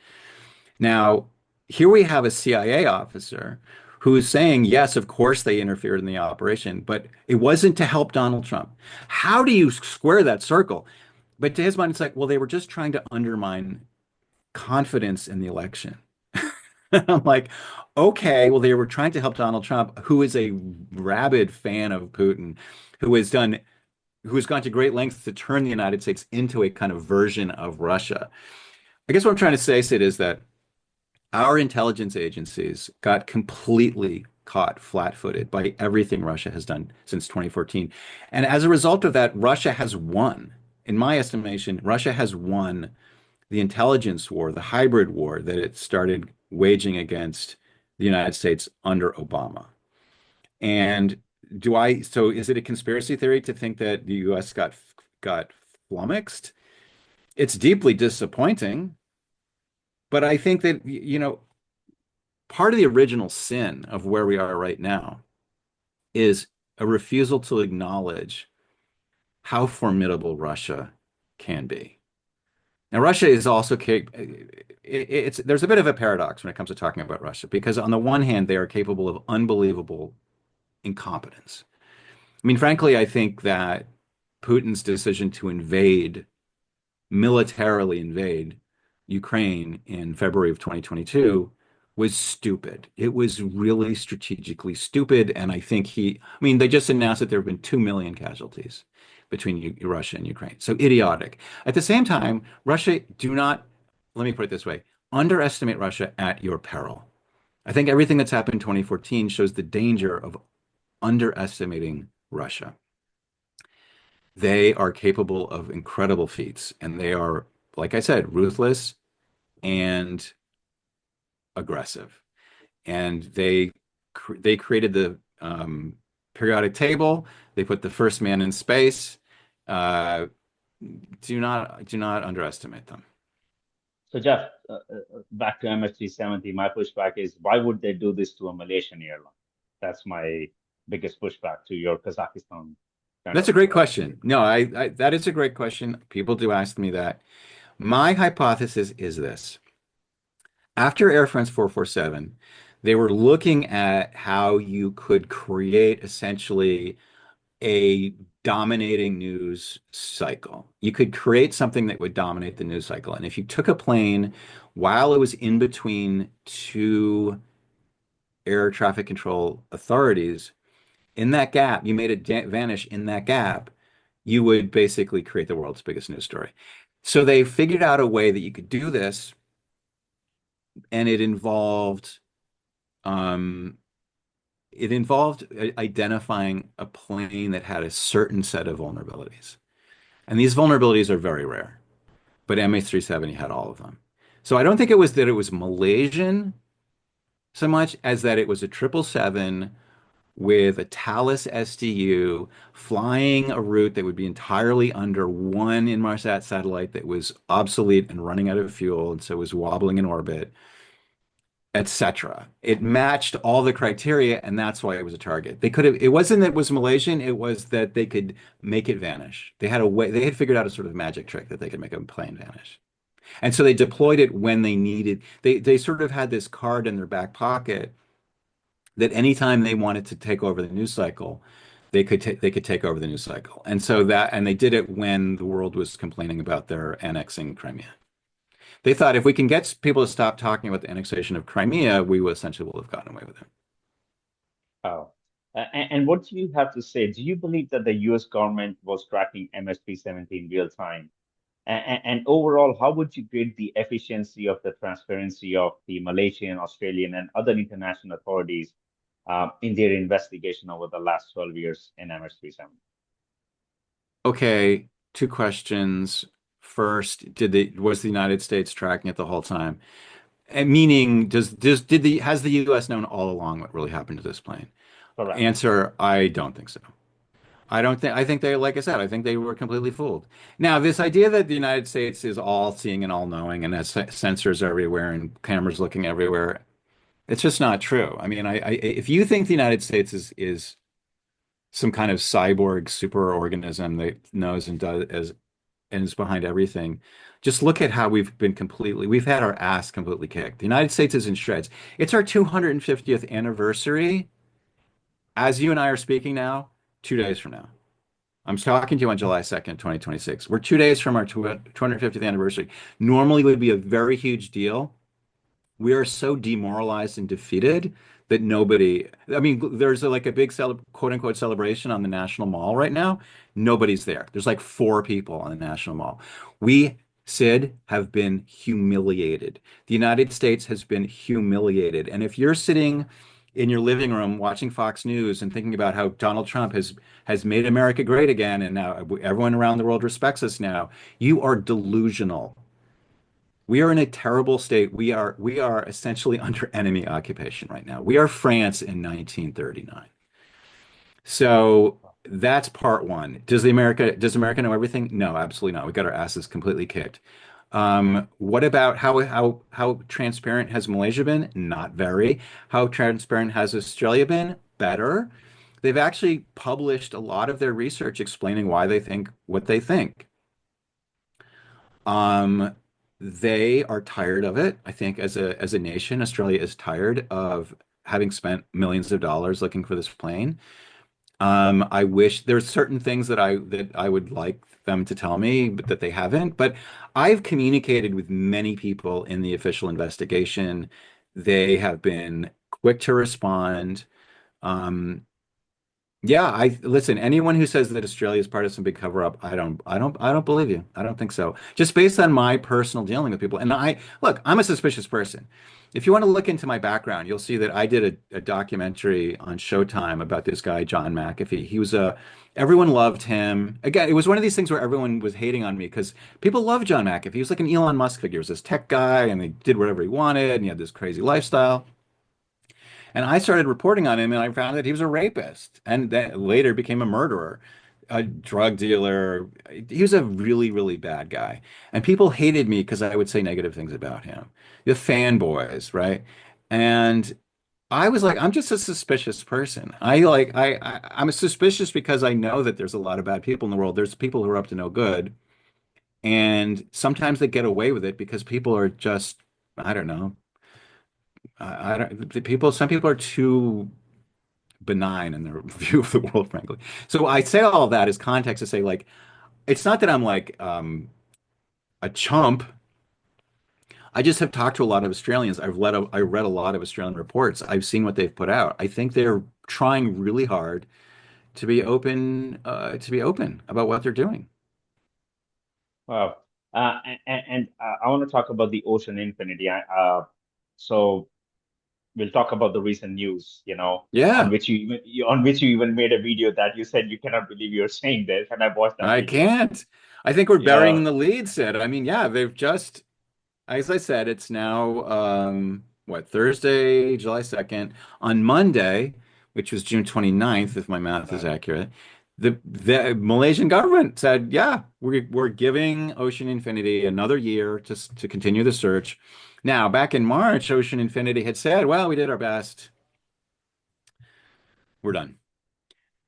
Now, here we have a CIA officer who is saying, yes, of course they interfered in the operation, but it wasn't to help Donald Trump. How do you square that circle? But to his mind, it's like, well, they were just trying to undermine confidence in the election. I'm like, okay, well, they were trying to help Donald Trump, who is a rabid fan of Putin, who has done who has gone to great lengths to turn the United States into a kind of version of Russia. I guess what I'm trying to say, Sid, is that our intelligence agencies got completely caught flat-footed by everything Russia has done since 2014. And as a result of that, Russia has won. In my estimation, Russia has won the intelligence war, the hybrid war that it started waging against the United States under Obama. And so is it a conspiracy theory to think that the US got flummoxed? It's deeply disappointing, but I think that, part of the original sin of where we are right now is a refusal to acknowledge how formidable Russia can be. Now, Russia is also there's a bit of a paradox when it comes to talking about Russia because on the one hand, they are capable of unbelievable incompetence. I mean, frankly, I think that Putin's decision to militarily invade Ukraine in February of 2022 was stupid. It was really strategically stupid. And I mean, they just announced that there have been 2 million casualties between Russia and Ukraine. So idiotic. At the same time, let me put it this way, underestimate Russia at your peril. I think everything that's happened in 2014 shows the danger of underestimating Russia. They are capable of incredible feats, and they are, like I said, ruthless and aggressive. And they created the periodic table. They put the first man in space. Uh, do not underestimate them. So, Jeff, back to MH370, my pushback is why would they do this to a Malaysian airline? That's my biggest pushback to your Kazakhstan kind That's of. a great question. No, that is a great question. People do ask me that. My hypothesis is this. After Air France 447, they were looking at how you could create essentially a dominating news cycle. You could create something that would dominate the news cycle. And if you took a plane while it was in between two air traffic control authorities, in that gap, you made it vanish in that gap, you would basically create the world's biggest news story. So they figured out a way that you could do this, and um, it involved identifying a plane that had a certain set of vulnerabilities. And these vulnerabilities are very rare, but MH370 had all of them. So I don't think it was that it was Malaysian so much as that it was a 777 with a Thales SDU flying a route that would be entirely under one Inmarsat satellite that was obsolete and running out of fuel, and so was wobbling in orbit, etc. It matched all the criteria, and that's why it was a target. It wasn't that it was Malaysian, it was that they could make it vanish. They had a way, they had figured out a sort of magic trick that they could make a plane vanish. And so they deployed it when they needed, they sort of had this card in their back pocket that anytime they wanted to take over the news cycle, they could take over the news cycle. And they did it when the world was complaining about their annexing Crimea. They thought if we can get people to stop talking about the annexation of Crimea, we will essentially will have gotten away with it. Oh. And what do you have to say? Do you believe that the US government was tracking MS-370 in real time? And overall, how would you grade the efficiency of the transparency of the Malaysian, Australian, and other international authorities in their investigation over the last 12 years in MS-370? Okay, two questions. First, was the United States tracking it the whole time? And meaning, has the U.S. known all along what really happened to this plane? Correct. Answer, I don't think so. I think they, like I said, I think they were completely fooled. Now, this idea that the United States is all seeing and all knowing and has sensors everywhere and cameras looking everywhere, it's just not true. I mean, if you think the United States is some kind of cyborg super organism that knows and is behind everything, just look at how we've had our ass completely kicked. The United States is in shreds. It's our 250th anniversary. As you and I are speaking now, 2 days from now. I'm talking to you on July 2nd, 2026. We're 2 days from our 250th anniversary. Normally it would be a very huge deal. We are so demoralized and defeated that I mean, there's like a big quote unquote celebration on the National Mall right now. Nobody's there. There's like 4 people on the National Mall. We, Sid, have been humiliated. The United States has been humiliated. And if you're sitting in your living room watching Fox News and thinking about how Donald Trump has made America great again and now everyone around the world respects us now, you are delusional. We are in a terrible state. We are essentially under enemy occupation right now. We are France in 1939. So that's part one. Does America know everything? No, absolutely not. We got our asses completely kicked. What about how transparent has Malaysia been? Not very. How transparent has Australia been? Better. They've actually published a lot of their research explaining why they think what they think. Um, they are tired of it. I think as a nation, Australia is tired of having spent millions of dollars looking for this plane. I wish there's certain things that I would like them to tell me, but that they haven't. But I've communicated with many people in the official investigation. They have been quick to respond. Um, yeah, I listen, anyone who says that Australia is part of some big cover up, I don't believe you. I don't think so. Just based on my personal dealing with people. And look, I'm a suspicious person. If you want to look into my background, you'll see that I did a documentary on Showtime about this guy, John McAfee. Everyone loved him. Again, it was one of these things where everyone was hating on me because people loved John McAfee. He was like an Elon Musk figure. He was this tech guy and he did whatever he wanted and he had this crazy lifestyle. And I started reporting on him, and I found that he was a rapist, and then later became a murderer, a drug dealer. He was a really, really bad guy, and people hated me because I would say negative things about him. The fanboys, right? And I was like, I'm just a suspicious person. I'm suspicious because I know that there's a lot of bad people in the world. There's people who are up to no good, and sometimes they get away with it because people are just, I don't know. I don't, the people, some people are too benign in their view of the world, frankly. So I say all of that as context to say, like, it's not that I'm like a chump. I just have talked to a lot of Australians. I read a lot of Australian reports. I've seen what they've put out. I think they're trying really hard to be open about what they're doing. Wow. And I want to talk about the Ocean Infinity. So we'll talk about the recent news, on Yeah, which on which you even made a video that you said you cannot believe you're saying this, and I watched that I video. can't. I think we're Yeah, burying the lead, Sid. I mean, yeah, they've just as I said, it's now Thursday, July 2nd. On Monday, which was June 29th, if my math is right. accurate, the Malaysian government said, yeah, we're giving Ocean Infinity another year to continue the search. Now, back in March, Ocean Infinity had said, well, we did our best. We're done.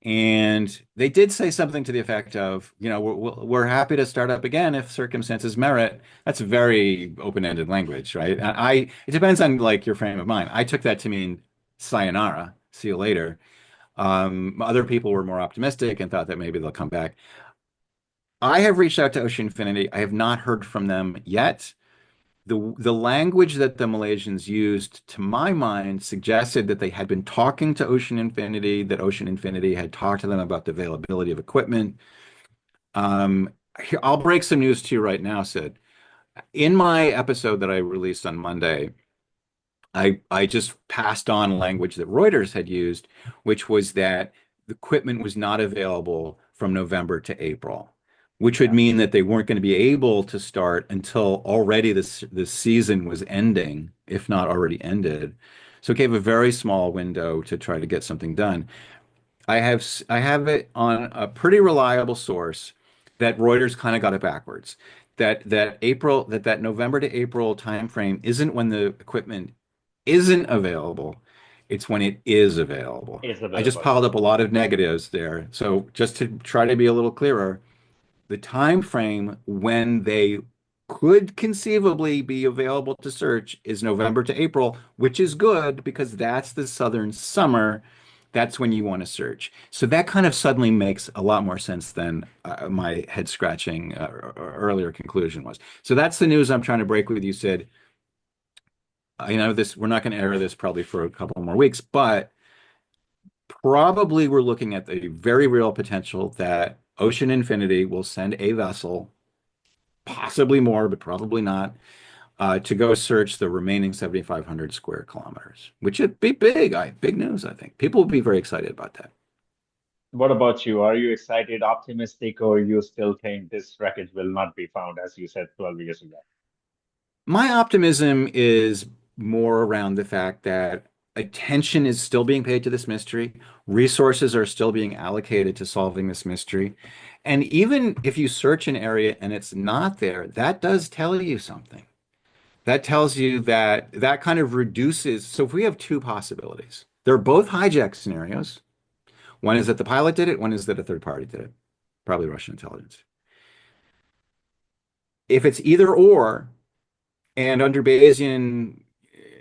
And they did say something to the effect of, we're happy to start up again if circumstances merit. That's very open-ended language, right? It depends on like your frame of mind. I took that to mean sayonara, see you later. Other people were more optimistic and thought that maybe they'll come back. I have reached out to Ocean Infinity. I have not heard from them yet. The language that the Malaysians used, to my mind, suggested that they had been talking to Ocean Infinity, that Ocean Infinity had talked to them about the availability of equipment. I'll break some news to you right now, Sid. In my episode that I released on Monday, I just passed on language that Reuters had used, which was that the equipment was not available from November to April, which would Yeah. mean that they weren't going to be able to start until already this season was ending, if not already ended. So it gave a very small window to try to get something done. I have it on a pretty reliable source that Reuters kind of got it backwards. That November to April timeframe isn't when the equipment isn't available, it's when it is available. It's I just available. piled up a lot of negatives there. So just to try to be a little clearer, the time frame when they could conceivably be available to search is November to April, which is good because that's the southern summer. That's when you want to search. So that kind of suddenly makes a lot more sense than my head scratching earlier conclusion was. So that's the news I'm trying to break with you, Sid. I know this, we're not going to air this probably for a couple more weeks, but probably we're looking at the very real potential that Ocean Infinity will send a vessel, possibly more, but probably not, to go search the remaining 7,500 square kilometers, which would be big. Big news, I think. People will be very excited about that. What about you? Are you excited, optimistic, or you still think this wreckage will not be found, as you said 12 years ago? My optimism is more around the fact that attention is still being paid to this mystery, resources are still being allocated to solving this mystery. And even if you search an area and it's not there, that does tell you something. That tells you that that kind of reduces. So if we have two possibilities, they're both hijack scenarios. One is that the pilot did it, one is that a third party did it, probably Russian intelligence. If it's either or, and under Bayesian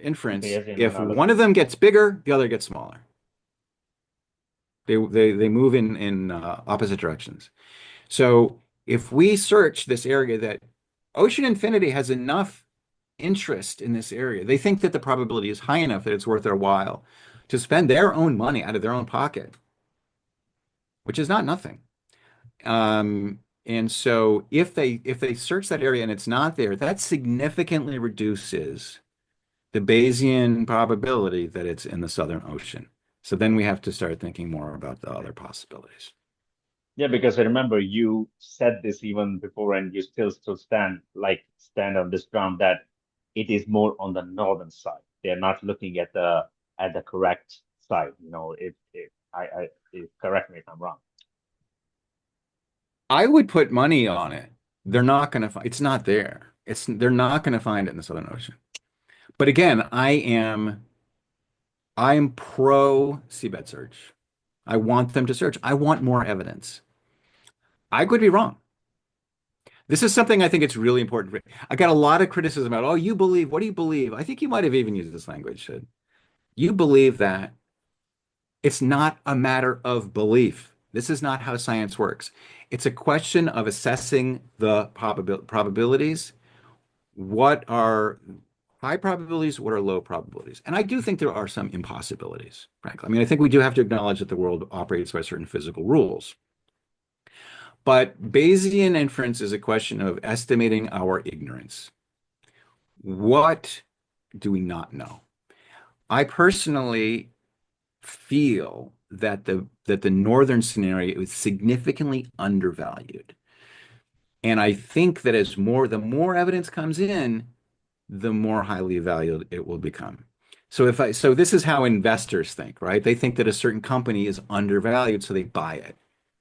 inference, Bayesian if one of analysis. them gets bigger, the other gets smaller. They move in opposite directions. So if we search this area that Ocean Infinity has enough interest in this area, they think that the probability is high enough that it's worth their while to spend their own money out of their own pocket, which is not nothing. And so if they search that area and it's not there, that significantly reduces the Bayesian probability that it's in the Southern Ocean. So then we have to start thinking more about the other possibilities. Yeah, because I remember you said this even before, and you still stand on this ground that it is more on the northern side. They're not looking at the correct side. You know, if I if, correct me if I'm wrong. I would put money on it. They're not going to find it's not there. They're not going to find it in the Southern Ocean. But again, I'm pro seabed search. I want them to search. I want more evidence. I could be wrong. This is something I think it's really important. I got a lot of criticism about, oh, you believe, what do you believe? I think you might have even used this language, Sid. You believe that it's not a matter of belief. This is not how science works. It's a question of assessing the probabilities. What are high probabilities? What are low probabilities? And I do think there are some impossibilities, frankly. I mean, I think we do have to acknowledge that the world operates by certain physical rules. But Bayesian inference is a question of estimating our ignorance. What do we not know? I personally feel that the northern scenario is significantly undervalued. And I think that the more evidence comes in, the more highly valued it will become. So this is how investors think, right? They think that a certain company is undervalued, so they buy it,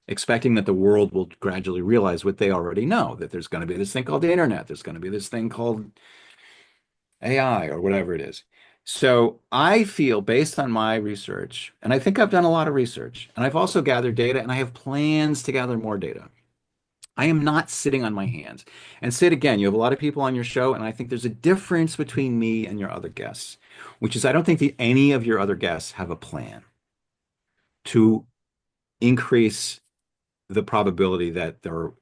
expecting that the world will gradually realize what they already know, that there's going to be this thing called the internet, there's going to be this thing called AI or whatever it is. So I feel based on my research, and I think I've done a lot of research, and I've also gathered data, and I have plans to gather more data. I am not sitting on my hands. And Sid, again, you have a lot of people on your show, and I think there's a difference between me and your other guests, which is I don't think that any of your other guests have a plan to increase the probability that they're,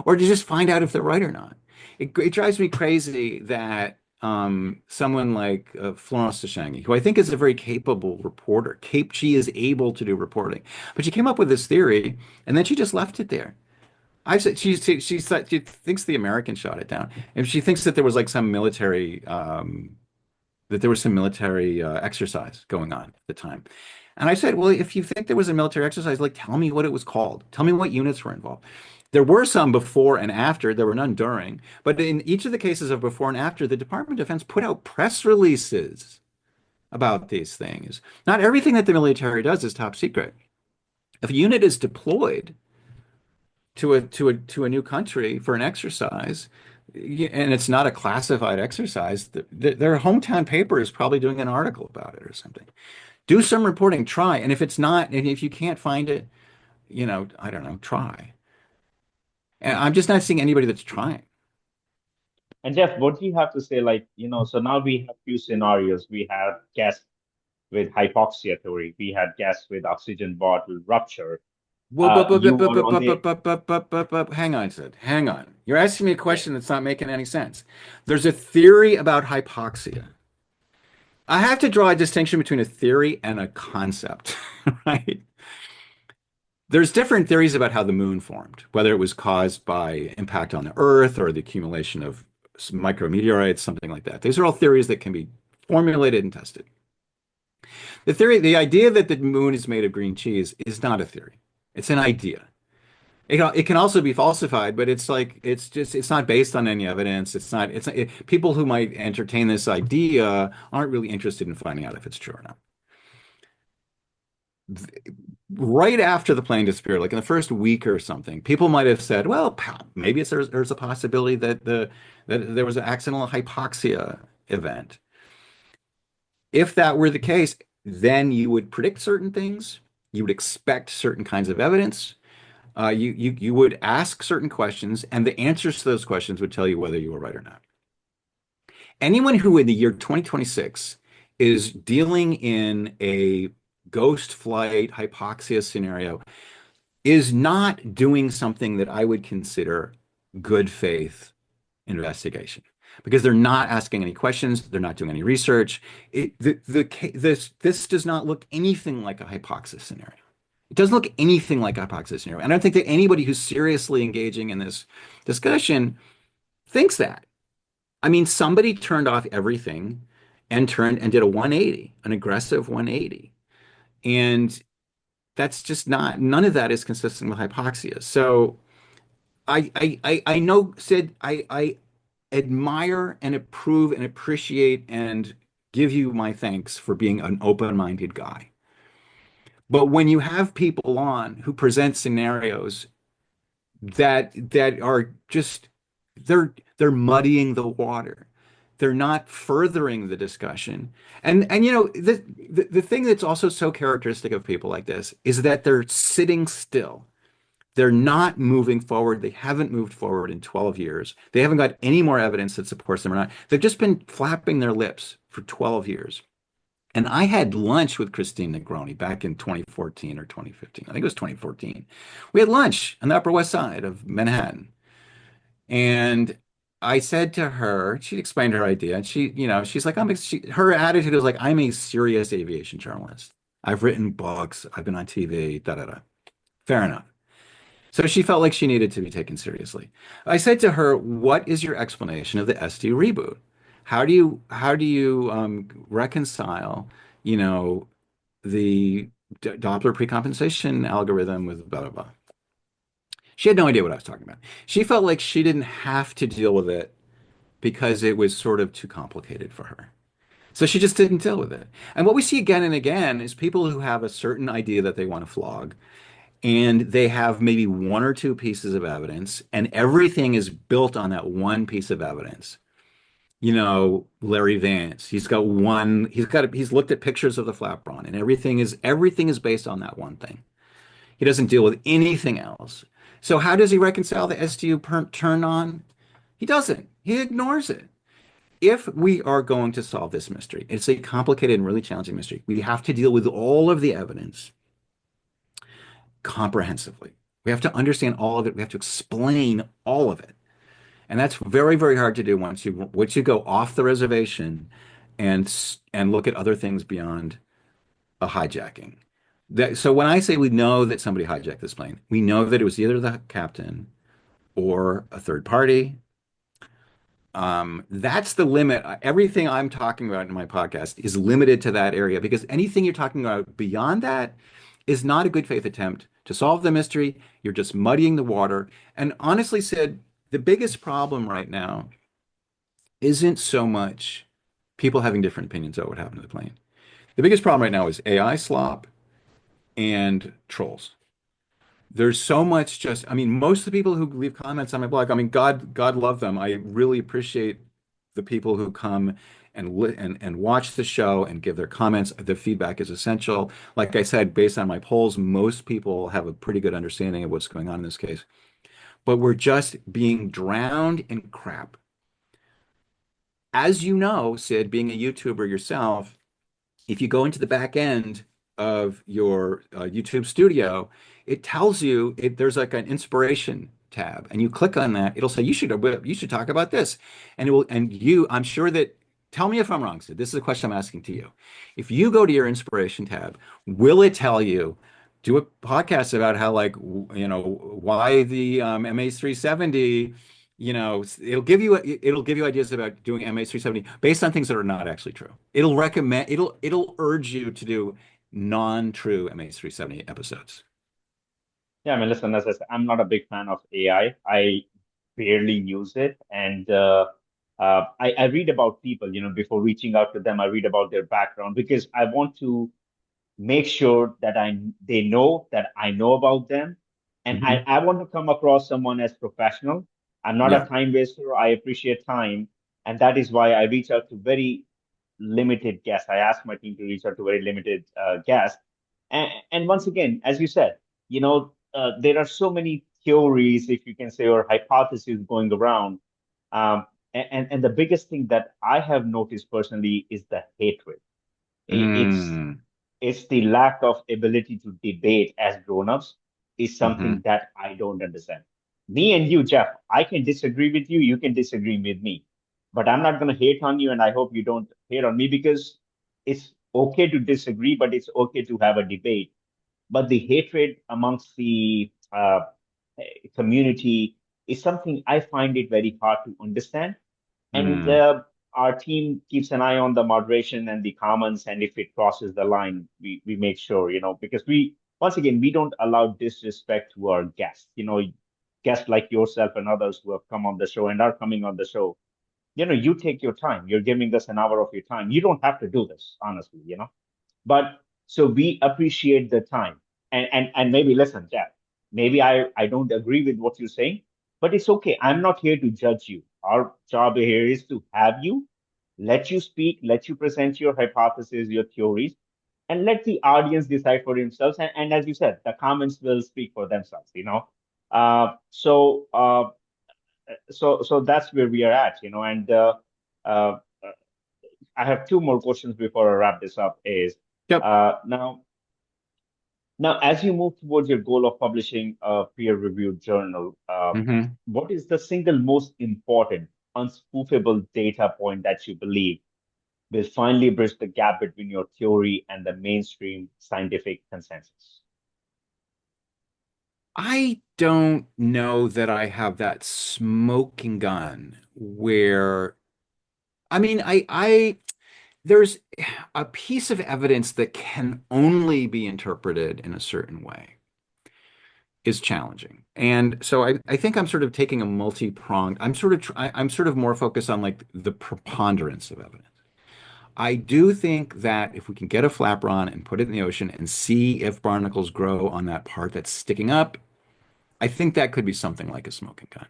or to just find out if they're right or not. It drives me crazy that someone like Florence Tishani, who I think is a very capable reporter, she is able to do reporting, but she came up with this theory and then she just left it there. I said she thinks the Americans shot it down, and she thinks that there was like some military exercise going on at the time. And I said, well, if you think there was a military exercise, like tell me what it was called. Tell me what units were involved. There were some before and after, there were none during. But in each of the cases of before and after, the Department of Defense put out press releases about these things. Not everything that the military does is top secret. If a unit is deployed to a new country for an exercise, and it's not a classified exercise, their hometown paper is probably doing an article about it or something. Do some reporting, try. And if it's not, and if you can't find it, I don't know, try. And Hmm. I'm just not seeing anybody that's trying. And Jeff, what do you have to say? Like, you know, so now we have few scenarios. We have guessed with hypoxia theory. We had guessed with oxygen bottle rupture. Whoa, whoa, whoa, whoa, You whoa, were whoa, on whoa, whoa, the whoa, whoa, whoa, whoa, whoa. Hang on, Sid. Hang on. You're asking me a yeah. question that's not making any sense. There's a theory about hypoxia. I have to draw a distinction between a theory and a concept, right? There's different theories about how the moon formed, whether it was caused by impact on the Earth or the accumulation of micrometeorites, something like that. These are all theories that can be formulated and tested. The idea that the moon is made of green cheese is not a theory. It's an idea. It can also be falsified, but it's like it's not based on any evidence. People who might entertain this idea aren't really interested in finding out if it's true or not. Right after the plane disappeared, like in the first week or something, people might have said, "Well, maybe there's a possibility that there was an accidental hypoxia event." If that were the case, then you would predict certain things, you would expect certain kinds of evidence, you would ask certain questions, and the answers to those questions would tell you whether you were right or not. Anyone who in the year 2026 is dealing in a ghost flight hypoxia scenario is not doing something that I would consider good faith investigation because they're not asking any questions, they're not doing any research. This does not look anything like a hypoxia scenario. It doesn't look anything like a hypoxia scenario. And I don't think that anybody who's seriously engaging in this discussion thinks that. I mean, somebody turned off everything and turned and did a 180, an aggressive 180. And that's just not, none of that is consistent with hypoxia. So I know, Sid, I admire and approve and appreciate and give you my thanks for being an open-minded guy. But when you have people on who present scenarios that are just they're muddying the water. They're not furthering the discussion. And you know, the thing that's also so characteristic of people like this is that they're sitting still. They're not moving forward. They haven't moved forward in 12 years. They haven't got any more evidence that supports them or not. They've just been flapping their lips for 12 years. And I had lunch with Christine Negroni back in 2014 or 2015. I think it was 2014. We had lunch on the Upper West Side of Manhattan. And I said to her, she explained her idea, and she's like, her attitude is like, I'm a serious aviation journalist. I've written books, I've been on TV, da da da. Fair enough. So she felt like she needed to be taken seriously. I said to her, "What is your explanation of the SD reboot? How do you reconcile, you know, the Doppler precompensation algorithm with blah blah blah?" She had no idea what I was talking about. She felt like she didn't have to deal with it because it was sort of too complicated for her. So she just didn't deal with it. And what we see again and again is people who have a certain idea that they want to flog, and they have maybe one or two pieces of evidence, and everything is built on that one piece of evidence. Larry Vance, he's looked at pictures of the Flaperon, and everything is based on that one thing. He doesn't deal with anything else. So how does he reconcile the SDU turn on? He doesn't. He ignores it. If we are going to solve this mystery, it's a complicated and really challenging mystery. We have to deal with all of the evidence comprehensively. We have to understand all of it. We have to explain all of it. And that's very, very hard to do once you go off the reservation and look at other things beyond a hijacking. So when I say we know that somebody hijacked this plane, we know that it was either the captain or a third party. That's the limit. Everything I'm talking about in my podcast is limited to that area because anything you're talking about beyond that is not a good faith attempt to solve the mystery. You're just muddying the water. And honestly, Sid, the biggest problem right now isn't so much people having different opinions about what happened to the plane. The biggest problem right now is AI slop and trolls. There's so much I mean, most of the people who leave comments on my blog, I mean, God love them. I really appreciate the people who come and watch the show and give their comments. The feedback is essential. Like I said, based on my polls, most people have a pretty good understanding of what's going on in this case. But we're just being drowned in crap. As you know, Sid, being a YouTuber yourself, if you go into the back end of your YouTube studio, it tells you there's like an inspiration tab, and you click on that. It'll say you should talk about this, and it will. And I'm sure that. Tell me if I'm wrong, Sid. This is a question I'm asking to you. If you go to your inspiration tab, will it tell you? Do a podcast about how why the MH370 it'll give you ideas about doing MH370 based on things that are not actually true. It'll urge you to do non-true MH370 episodes. Yeah, I mean, listen, as I said, I'm not a big fan of AI. I barely use it, and I read about people. Before reaching out to them, I read about their background because I want to make sure that they know that I know about them, and I, Hmm. I want to come across someone as professional. I'm not a Yeah. time waster. I appreciate time, and that is why I reach out to very limited guests. I ask my team to reach out to very limited guests, and once again, as you said, there are so many theories, if you can say, or hypotheses going around. And the biggest thing that I have noticed personally is the hatred. It's Mm. it's the lack of ability to debate as grown-ups is Hmm. something that I don't understand. Me and you, Jeff, I can disagree with you, you can disagree with me, but I'm not going to hate on you, and I hope you don't hate on me because it's okay to disagree, but it's okay to have a debate. But the hatred amongst the community is something I find it very hard to understand. And Mm. our team keeps an eye on the moderation and the comments. And if it crosses the line, we make sure, because once again, we don't allow disrespect to our guests. Guests like yourself and others who have come on the show and are coming on the show. You take your time. You're giving us an hour of your time. You don't have to do this, honestly. But so we appreciate the time. And maybe listen, Jeff, maybe I don't agree with what you're saying, but it's okay. I'm not here to judge you. Our job here is to have you, let you speak, let you present your hypotheses, your theories, and let the audience decide for themselves. And as you said, the comments will speak for themselves. Uh, so uh, so that's where we are at. And uh, I have two more questions before I wrap this up. Is Yep. now as you move towards your goal of publishing a peer-reviewed journal, Hmm. what is the single most important unspoofable data point that you believe will finally bridge the gap between your theory and the mainstream scientific consensus? I don't know that I have that smoking gun where, I mean, there's a piece of evidence that can only be interpreted in a certain way is challenging. And so I think I'm sort of taking a multi-pronged, I'm sort of more focused on like the preponderance of evidence. I do think that if we can get a flaperon and put it in the ocean and see if barnacles grow on that part that's sticking up, I think that could be something like a smoking gun.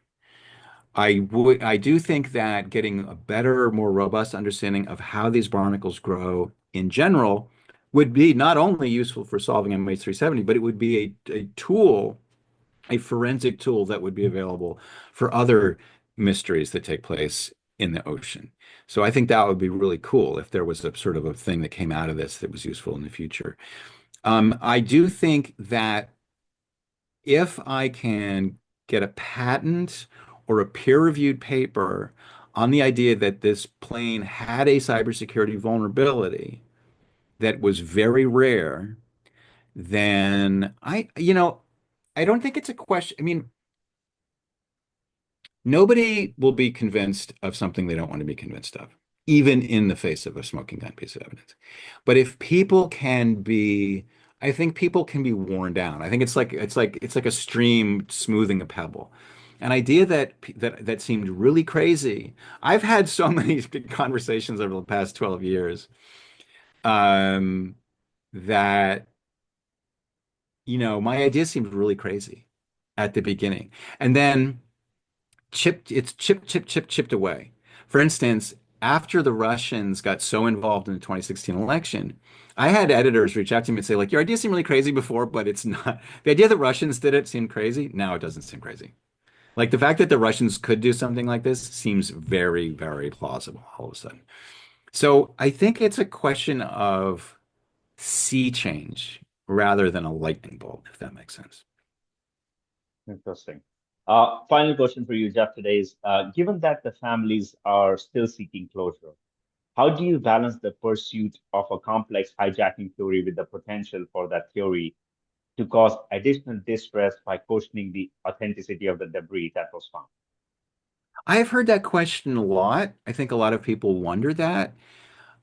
I do think that getting a better, more robust understanding of how these barnacles grow in general would be not only useful for solving MH370, but it would be a tool, a forensic tool that would be available for other mysteries that take place in the ocean. So I think that would be really cool if there was a sort of a thing that came out of this that was useful in the future. I do think that if I can get a patent or a peer-reviewed paper on the idea that this plane had a cybersecurity vulnerability that was very rare, then I don't think it's a question. I mean, nobody will be convinced of something they don't want to be convinced of, even in the face of a smoking gun piece of evidence. But if people can be, I think people can be worn down. I think it's like a stream smoothing a pebble. An idea that seemed really crazy. I've had so many conversations over the past 12 years um, that my idea seemed really crazy at the beginning, and then chipped away. For instance, after the Russians got so involved in the 2016 election, I had editors reach out to me and say, like, your idea seemed really crazy before, but it's not. The idea that Russians did it seemed crazy. Now it doesn't seem crazy. Like the fact that the Russians could do something like this seems very, very plausible all of a sudden. So I think it's a question of sea change rather than a lightning bolt, if that makes sense. Interesting. Final question for you, Jeff, today is given that the families are still seeking closure, how do you balance the pursuit of a complex hijacking theory with the potential for that theory to cause additional distress by questioning the authenticity of the debris that was found? I've heard that question a lot. I think a lot of people wonder that.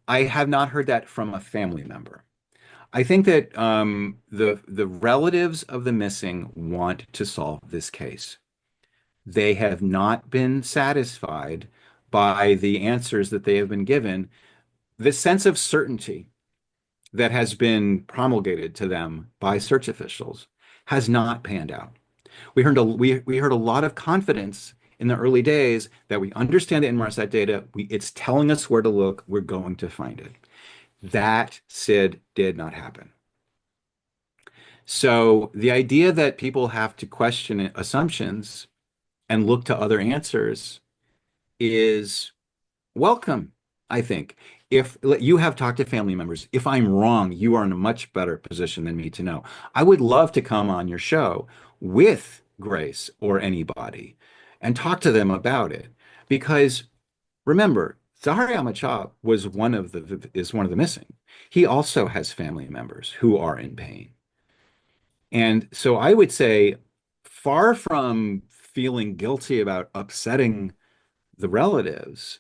I have not heard that from a family member. I think that the relatives of the missing want to solve this case. They have not been satisfied by the answers that they have been given. The sense of certainty that has been promulgated to them by search officials has not panned out. We heard a lot of confidence in the early days that we understand the Inmarsat data. It's telling us where to look. We're going to find it. That, Sid, did not happen. So the idea that people have to question assumptions and look to other answers is welcome, I think. If you have talked to family members, if I'm wrong, you are in a much better position than me to know. I would love to come on your show with Grace or anybody and talk to them about it. Because remember, Zaharie Ahmad was one of the missing. He also has family members who are in pain. And so I would say, far from feeling guilty about upsetting the relatives,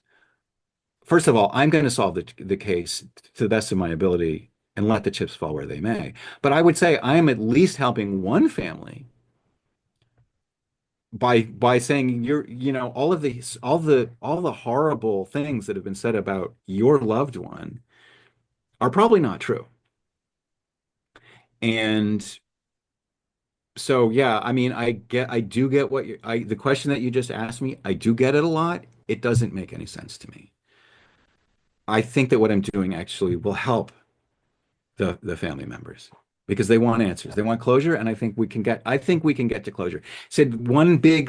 first of all, I'm going to solve the case to the best of my ability and let the chips fall where they may. But I would say I am at least helping one family by saying all of these all the horrible things that have been said about your loved one are probably not true. And so yeah, I mean, I do get the question that you just asked me, I do get it a lot. It doesn't make any sense to me. I think that what I'm doing actually will help the family members because they want answers. They want closure, and I think we can get to closure. Said one big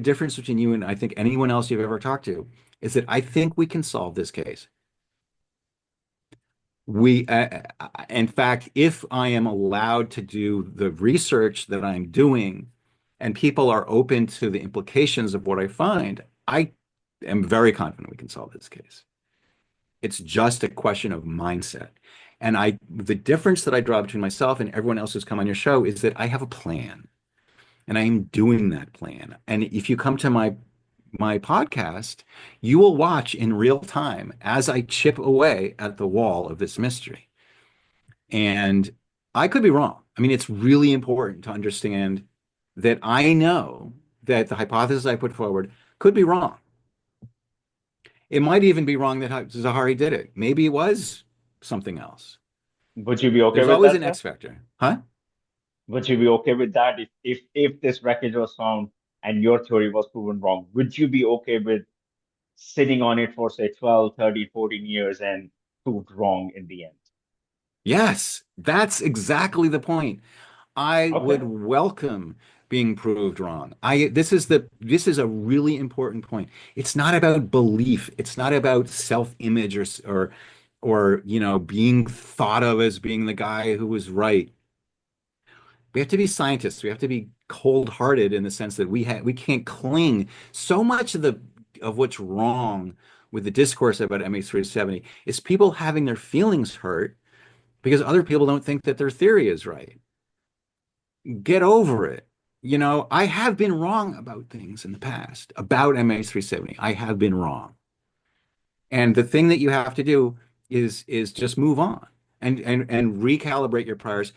difference between you and I think anyone else you've ever talked to is that I think we can solve this case. In fact, if I am allowed to do the research that I'm doing and people are open to the implications of what I find, I am very confident we can solve this case. It's just a question of mindset. And the difference that I draw between myself and everyone else who's come on your show is that I have a plan and I am doing that plan. And if you come to my podcast, you will watch in real time as I chip away at the wall of this mystery. And I could be wrong. I mean, it's really important to understand that I know that the hypothesis I put forward could be wrong. It might even be wrong that Zaharie did it. Maybe it was something else. Would you be okay There's with always that, an sir? X factor. Huh? Would you be okay with that if this wreckage was found and your theory was proven wrong? Would you be okay with sitting on it for say 12, 13, 14 years and proved wrong in the end? Yes, that's exactly the point. I would Okay. welcome being proved wrong. This is a really important point. It's not about belief. It's not about self-image or being thought of as being the guy who was right. We have to be scientists. We have to be cold-hearted in the sense that we can't cling. So much of what's wrong with the discourse about MH370 is people having their feelings hurt because other people don't think that their theory is right. Get over it. I have been wrong about things in the past, about MH370. I have been wrong. And the thing that you have to do is just move on and recalibrate your priors.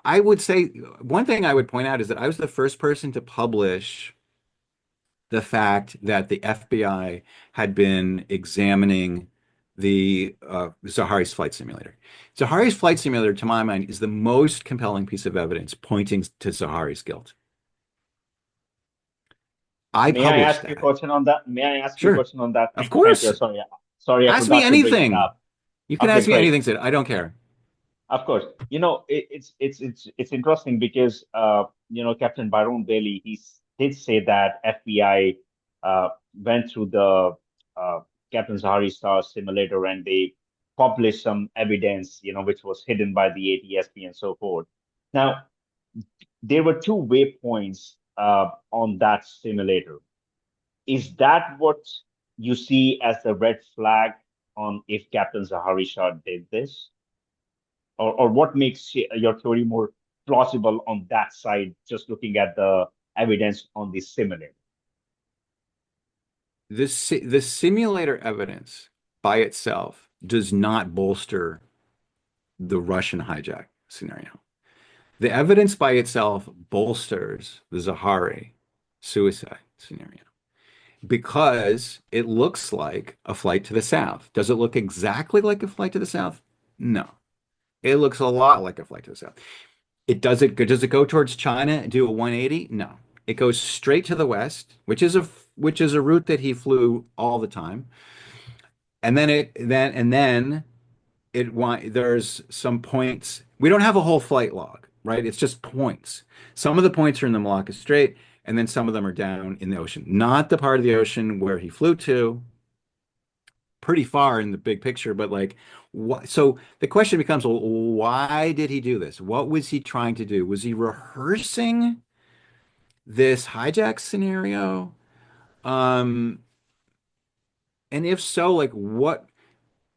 I would say one thing I would point out is that I was the first person to publish the fact that the FBI had been examining the Zahari's flight simulator. Zahari's flight simulator, to my mind, is the most compelling piece of evidence pointing to Zahari's guilt. I May I published ask you a that. question on that? May I ask you a Sure. question on that? Of Thank you. course. Sorry. Sorry, I Ask me forgot to bring it anything. up. You can Okay, ask me great. anything, Sid. I don't care. Of course. It's interesting because Captain Byron Bailey did say that FBI went through the uh, Captain Zahari Star simulator and they published some evidence which was hidden by the ATSB and so forth. Now there were two waypoints on that simulator. Is that what you see as the red flag on if Captain Zahari Shah did this? Or what makes your theory more plausible on that side, just looking at the evidence on the simulator? The simulator evidence by itself does not bolster the Russian hijack scenario. The evidence by itself bolsters the Zaharie suicide scenario because it looks like a flight to the south. Does it look exactly like a flight to the south? No. It looks a lot like a flight to the south. Does it go towards China and do a 180? No. It goes straight to the west, which is a route that he flew all the time. And then there's some points. We don't have a whole flight log, right? It's just points. Some of the points are in the Malacca Strait, and then some of them are down in the ocean. Not the part of the ocean where he flew to, pretty far in the big picture, but like what so the question becomes, well, why did he do this? What was he trying to do? Was he rehearsing this hijack scenario? Um, and if so, like what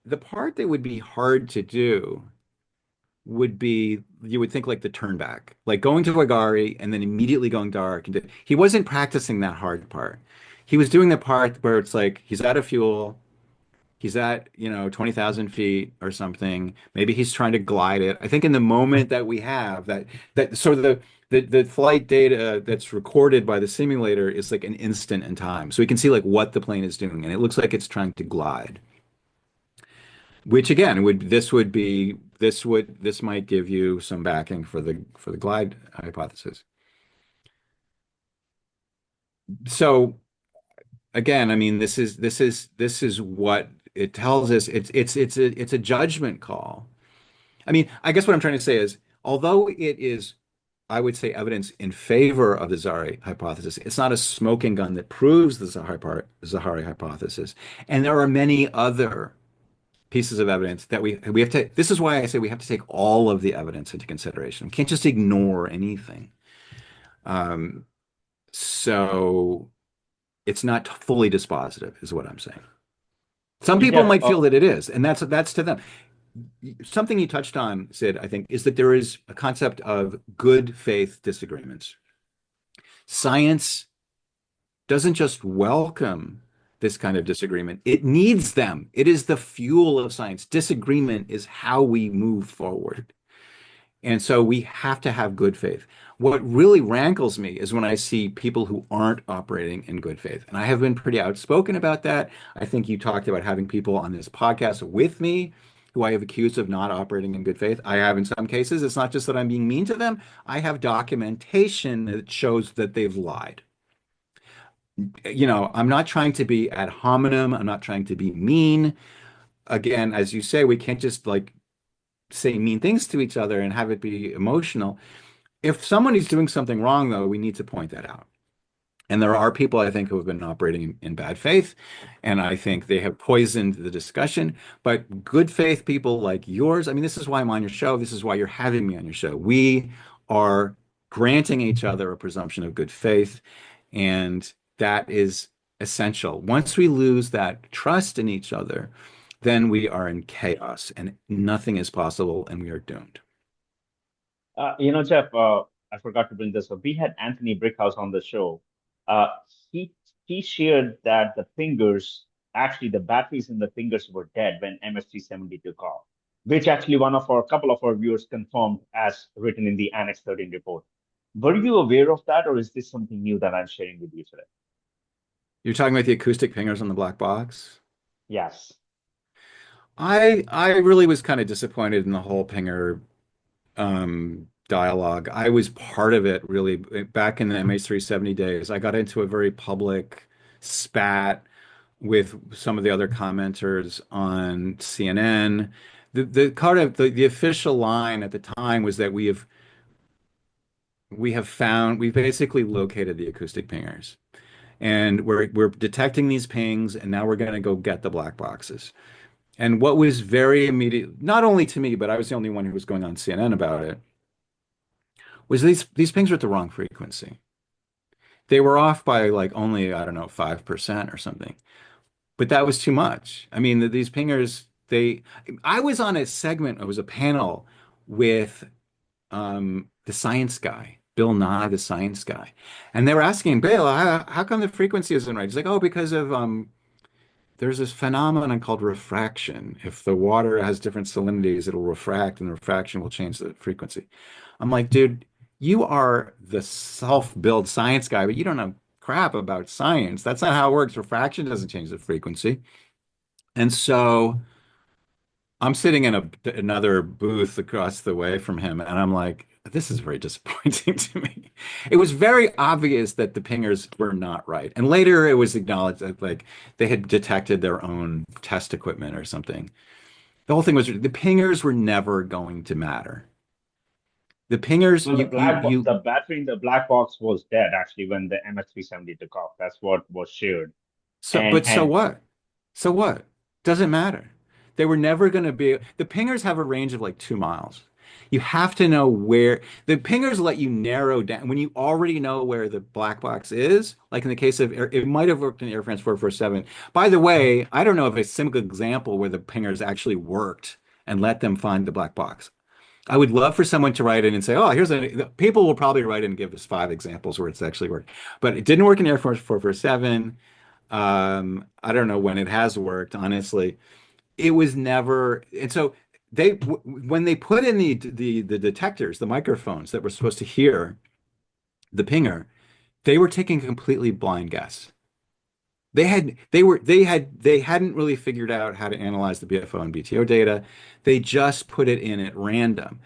the part that would be hard to do would be you would think like the turn back, like going to Wagari and then immediately going dark. And he wasn't practicing that hard part. He was doing the part where it's like he's out of fuel. He's at, 20,000 feet or something. Maybe he's trying to glide it. I think in the moment that we have so the flight data that's recorded by the simulator is like an instant in time. So we can see like what the plane is doing, and it looks like it's trying to glide. Which again this might give you some backing for the glide hypothesis. So again, I mean, this is what it tells us. It's a judgment call. I mean, I guess what I'm trying to say is, although it is, I would say, evidence in favor of the Zaharie hypothesis, it's not a smoking gun that proves the Zaharie hypothesis. And there are many other pieces of evidence that we have to. This is why I say we have to take all of the evidence into consideration. We can't just ignore anything. Um, so it's not fully dispositive, is what I'm saying. Some So, people Jeff, might feel that it is, and that's to them. Something you touched on, Sid, I think, is that there is a concept of good faith disagreements. Science doesn't just welcome this kind of disagreement, it needs them. It is the fuel of science. Disagreement is how we move forward. And so we have to have good faith. What really rankles me is when I see people who aren't operating in good faith. And I have been pretty outspoken about that. I think you talked about having people on this podcast with me who I have accused of not operating in good faith. I have in some cases. It's not just that I'm being mean to them. I have documentation that shows that they've lied. I'm not trying to be ad hominem. I'm not trying to be mean. Again, as you say, we can't just like say mean things to each other and have it be emotional. If someone is doing something wrong, though, we need to point that out. And there are people, I think, who have been operating in bad faith, and I think they have poisoned the discussion. But good faith people like yours, I mean, this is why I'm on your show. This is why you're having me on your show. We are granting each other a presumption of good faith, and that is essential. Once we lose that trust in each other, then we are in chaos, and nothing is possible, and we are doomed. Jeff, I forgot to bring this up. We had Anthony Brickhouse on the show. Uh, he he shared that actually the batteries in the fingers were dead when MH370 took off, which actually couple of our viewers confirmed as written in the Annex 13 report. Were you aware of that, or is this something new that I'm sharing with you today? You're talking about the acoustic pingers on the black box? Yes. I really was kind of disappointed in the whole pinger dialogue. I was part of it really back in the MH370 days. I got into a very public spat with some of the other commenters on CNN. The kind of the official line at the time was that we've basically located the acoustic pingers. And we're detecting these pings, and now we're going to go get the black boxes. And what was very immediate, not only to me, but I was the only one who was going on CNN about it, was these pings were at the wrong frequency. They were off by like only, I don't know, 5% or something. But that was too much. I mean, these pingers, I was on a segment, it was a panel with the science guy, Bill Nye, the science guy. And they were asking Bill, how come the frequency isn't right? He's like, oh, because of there's this phenomenon called refraction. If the water has different salinities, it'll refract, and the refraction will change the frequency. I'm like, dude, you are the self-build science guy, but you don't know crap about science. That's not how it works. Refraction doesn't change the frequency. And so I'm sitting in another booth across the way from him, and I'm like, this is very disappointing to me. It was very obvious that the pingers were not right. And later it was acknowledged that like they had detected their own test equipment or something. The whole thing was the pingers were never going to matter. The pingers, Well, you the battery in the black box was dead actually when the MH370 took off. That's what was shared. But so And what? So what? Doesn't matter. They were never going to be. The pingers have a range of like 2 miles. You have to know where the pingers let you narrow down when you already know where the black box is. Like in the case of it might have worked in Air France 447. By the way, I don't know of a single example where the pingers actually worked and let them find the black box. I would love for someone to write in and say, "Oh, here's a." People will probably write in and give us 5 examples where it's actually worked, but it didn't work in Air Force 447. I don't know when it has worked, honestly. It was never, and so when they put in the detectors, the microphones that were supposed to hear the pinger, they were taking a completely blind guess. They hadn't really figured out how to analyze the BFO and BTO data. They just put it in at random.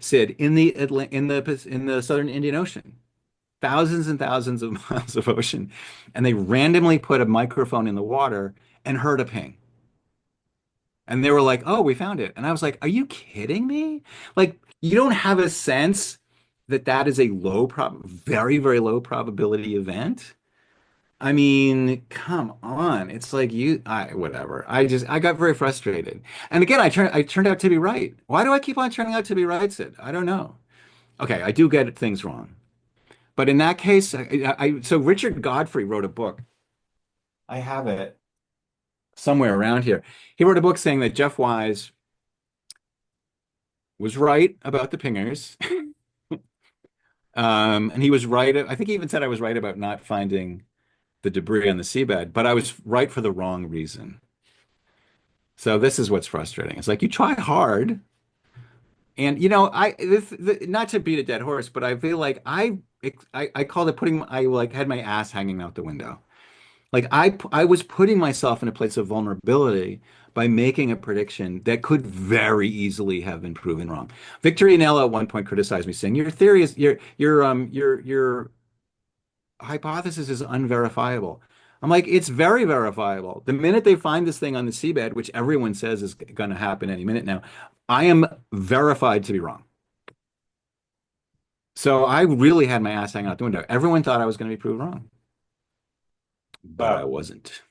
Sid, in the southern Indian Ocean, thousands and thousands of miles of ocean, and they randomly put a microphone in the water and heard a ping. And they were like, "Oh, we found it." And I was like, "Are you kidding me? Like, you don't have a sense that that is a very, very low probability event?" I mean, come on. It's like whatever. I got very frustrated. And again, I turned out to be right. Why do I keep on turning out to be right, Sid? I don't know. Okay, I do get things wrong. But in that case, so Richard Godfrey wrote a book. I have it somewhere around here. He wrote a book saying that Jeff Wise was right about the pingers. And he was right. I think he even said I was right about not finding the debris on the seabed, but I was right for the wrong reason. So this is what's frustrating. It's like you try hard, and not to beat a dead horse, but I feel like I called it I like had my ass hanging out the window. Like I was putting myself in a place of vulnerability by making a prediction that could very easily have been proven wrong. Victor Anello at one point criticized me, saying, "Your theory is your hypothesis is unverifiable." I'm like, "It's very verifiable. The minute they find this thing on the seabed, which everyone says is going to happen any minute now, I am verified to be wrong." So I really had my ass hanging out the window. Everyone thought I was going to be proved wrong, but I well, wasn't.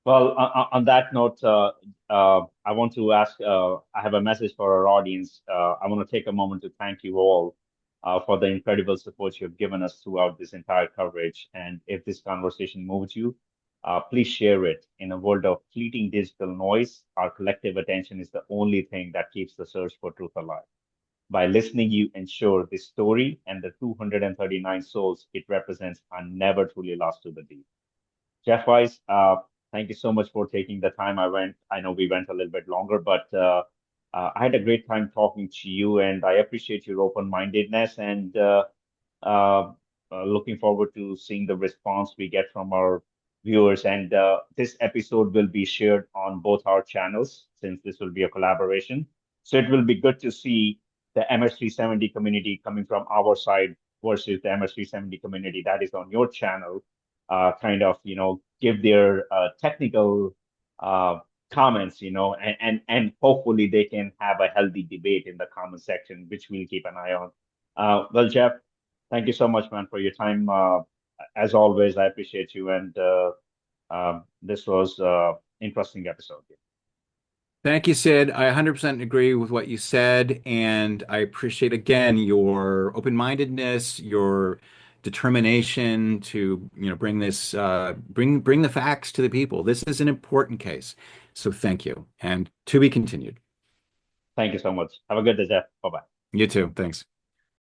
On that note, I want to ask, I have a message for our audience. I want to take a moment to thank you all for the incredible support you've given us throughout this entire coverage. And if this conversation moves you, please share it. In a world of fleeting digital noise, our collective attention is the only thing that keeps the search for truth alive. By listening, you ensure this story and the 239 souls it represents are never truly lost to the deep. Jeff Weiss, thank you so much for taking the time. I know we went a little bit longer, but I had a great time talking to you, and I appreciate your open-mindedness and uh, looking forward to seeing the response we get from our viewers. And this episode will be shared on both our channels since this will be a collaboration. So it will be good to see the MH370 community coming from our side versus the MH370 community that is on your channel, kind of, give their technical uh, comments, and hopefully they can have a healthy debate in the comment section, which we'll keep an eye on. Well, Jeff, thank you so much, man, for your time. As always, I appreciate you, and this was interesting episode. Thank you, Sid. I 100% agree with what you said, and I appreciate again your open-mindedness, your determination to, bring this bring the facts to the people. This is an important case. So thank you. And to be continued. Thank you so much. Have a good day, Jeff. Bye bye. You too. Thanks.